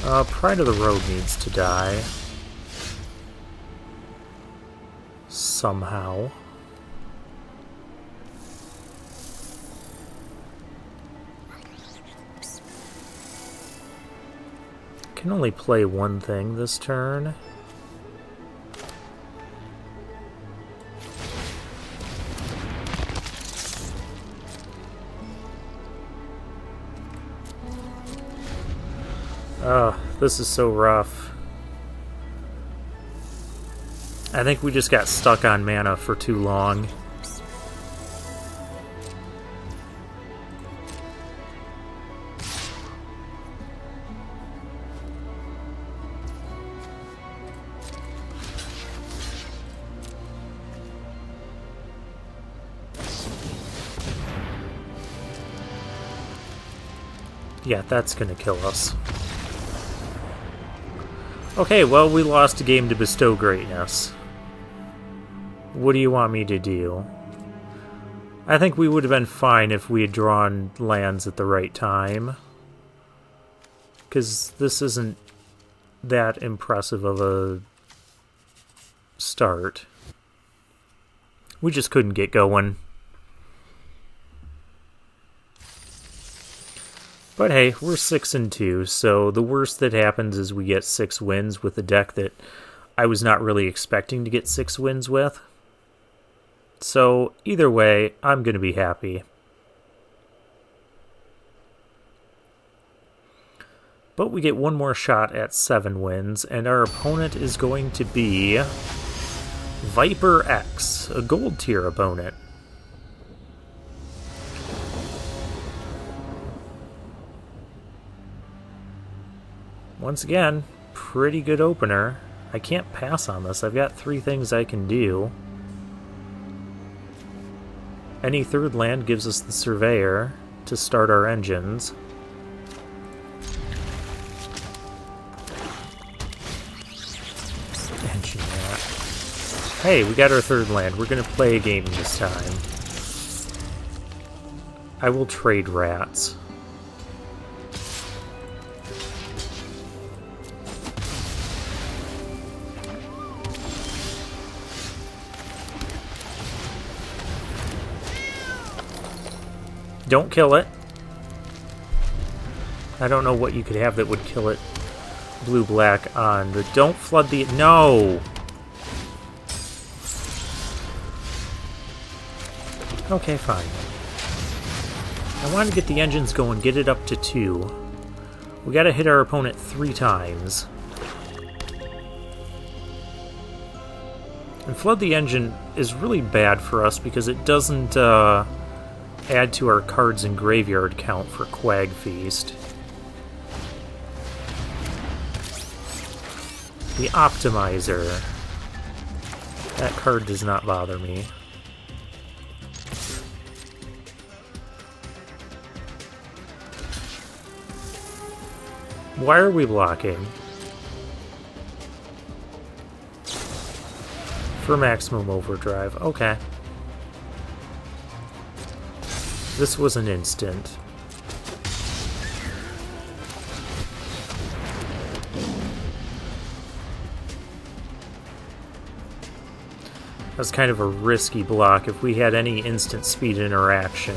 Pride of the Road needs to die. Somehow. Can only play one thing this turn. Oh, this is so rough. I think we just got stuck on mana for too long. Yeah, that's gonna kill us. Okay, well, we lost a game to Bestow Greatness. What do you want me to do? I think we would have been fine if we had drawn lands at the right time. Because this isn't that impressive of a start. We just couldn't get going. But hey, we're 6-2, so the worst that happens is we get 6 wins with a deck that I was not really expecting to get 6 wins with. So either way, I'm going to be happy. But we get one more shot at 7 wins, and our opponent is going to be Viper X, a gold tier opponent. Once again, pretty good opener. I can't pass on this. I've got 3 things I can do. Any third land gives us the Surveyor to start our engines. Engine that. Hey, we got our third land. We're going to play a game this time. I will trade rats. Don't kill it. I don't know what you could have that would kill it blue-black on, but don't flood the... No! Okay, fine. I want to get the engines going, get it up to 2. We gotta hit our opponent 3 times. And flood the engine is really bad for us because it doesn't, add to our cards and graveyard count for Quag Feast. The Optimizer. That card does not bother me. Why are we blocking? For maximum overdrive. Okay. This was an instant. That's kind of a risky block. If we had any instant speed interaction,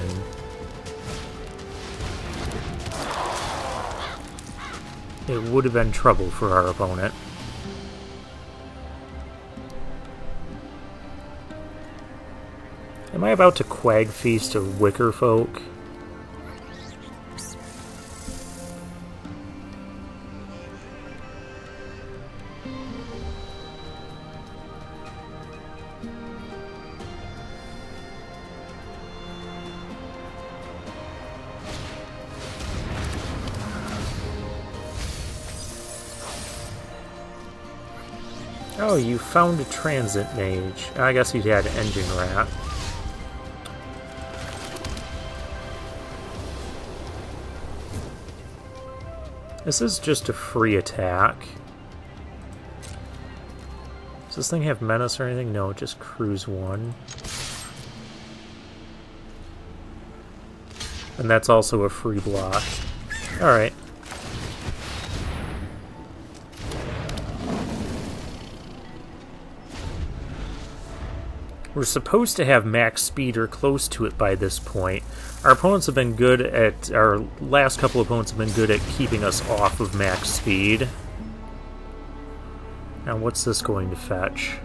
it would have been trouble for our opponent. Am I about to Quag Feast a Wicker Folk? Oh, you found a transit mage. I guess he had engine rat. This is just a free attack. Does this thing have menace or anything? No, just cruise 1. And that's also a free block. Alright. We're supposed to have max speed or close to it by this point. Our opponents have been good at... Our last couple of opponents have been good at keeping us off of max speed. Now what's this going to fetch?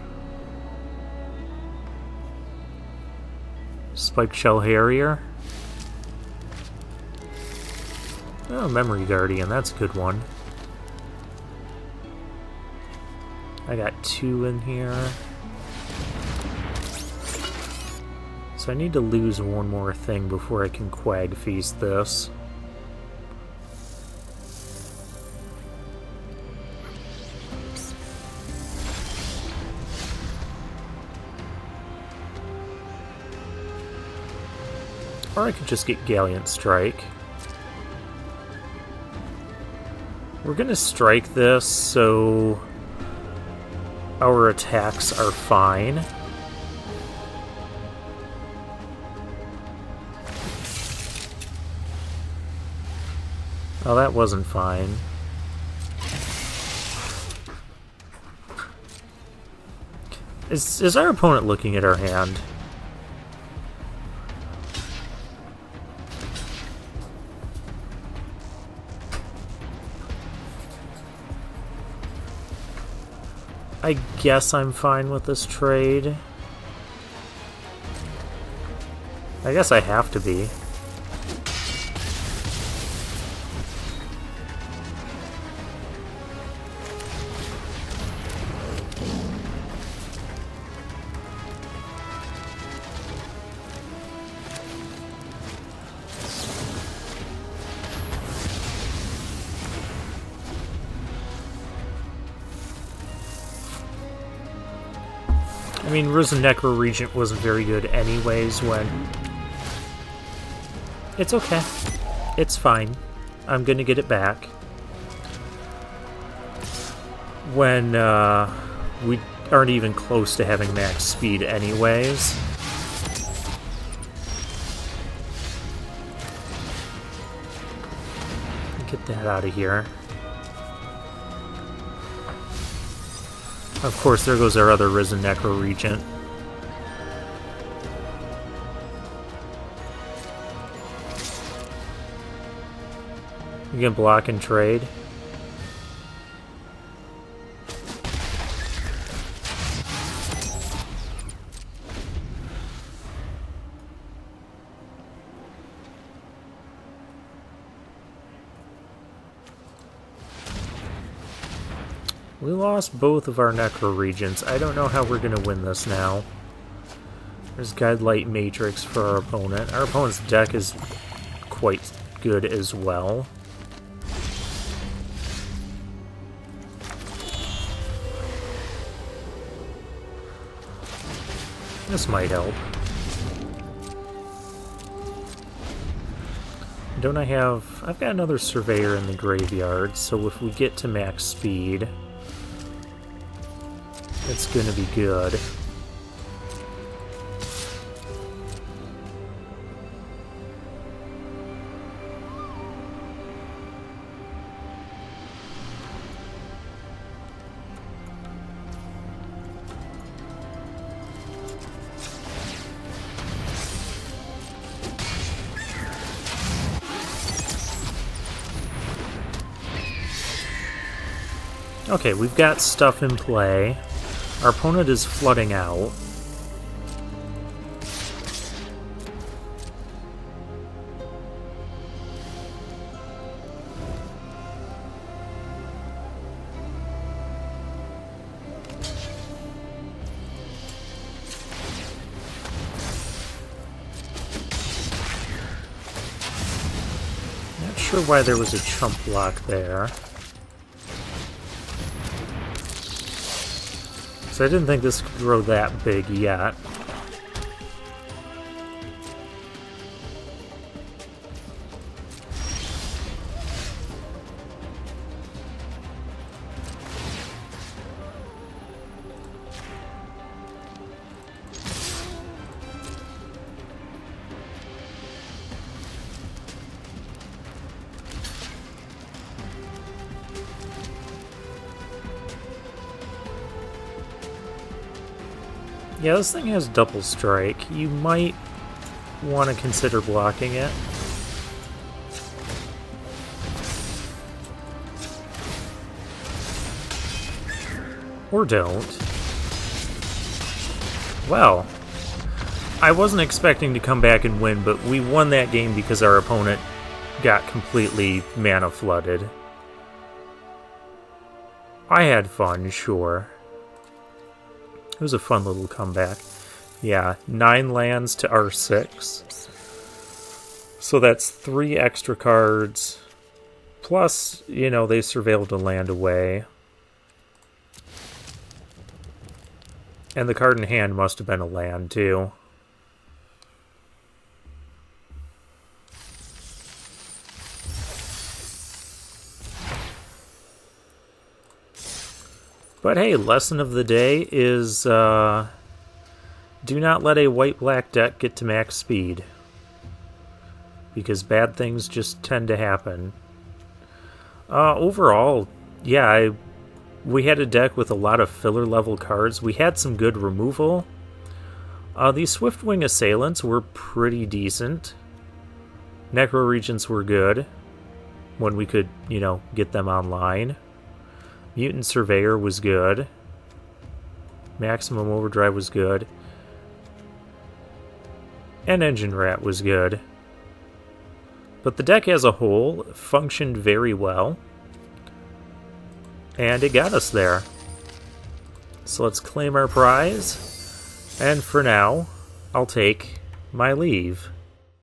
Spiked Shell Harrier? Oh, Memory Guardian, that's a good one. I got 2 in here. So I need to lose one more thing before I can Quag Feast this. Or I could just get Gallant Strike. We're gonna strike this so our attacks are fine. Oh, that wasn't fine. Is our opponent looking at our hand? I guess I'm fine with this trade. I guess I have to be. I mean, Risen Necro Regent wasn't very good anyways when... It's okay. It's fine. I'm gonna get it back. When, we aren't even close to having max speed anyways. Get that out of here. Of course, there goes our other Risen Necro Regent. You can block and trade. We lost both of our Necro Regents. I don't know how we're going to win this now. There's Guidelight Matrix for our opponent. Our opponent's deck is quite good as well. This might help. Don't I have... I've got another Surveyor in the graveyard, so if we get to max speed... It's gonna be good. Okay, we've got stuff in play. Our opponent is flooding out. sure why there was a chump block there. So I didn't think this could grow that big yet. Yeah, this thing has double strike. You might want to consider blocking it. Or don't. Well, I wasn't expecting to come back and win, but we won that game because our opponent got completely mana flooded. I had fun, sure. It was a fun little comeback. Yeah, 9 lands to our 6. So that's 3 extra cards. Plus, you know, they surveilled a land away. And the card in hand must have been a land, too. But hey, lesson of the day is do not let a white-black deck get to max speed. Because bad things just tend to happen. Overall, yeah, we had a deck with a lot of filler-level cards. We had some good removal. These Swiftwing Assailants were pretty decent. Necro Regents were good when we could, you know, get them online. Mutant Surveyor was good. Maximum Overdrive was good. And Engine Rat was good. But the deck as a whole functioned very well. And it got us there. So let's claim our prize. And for now, I'll take my leave.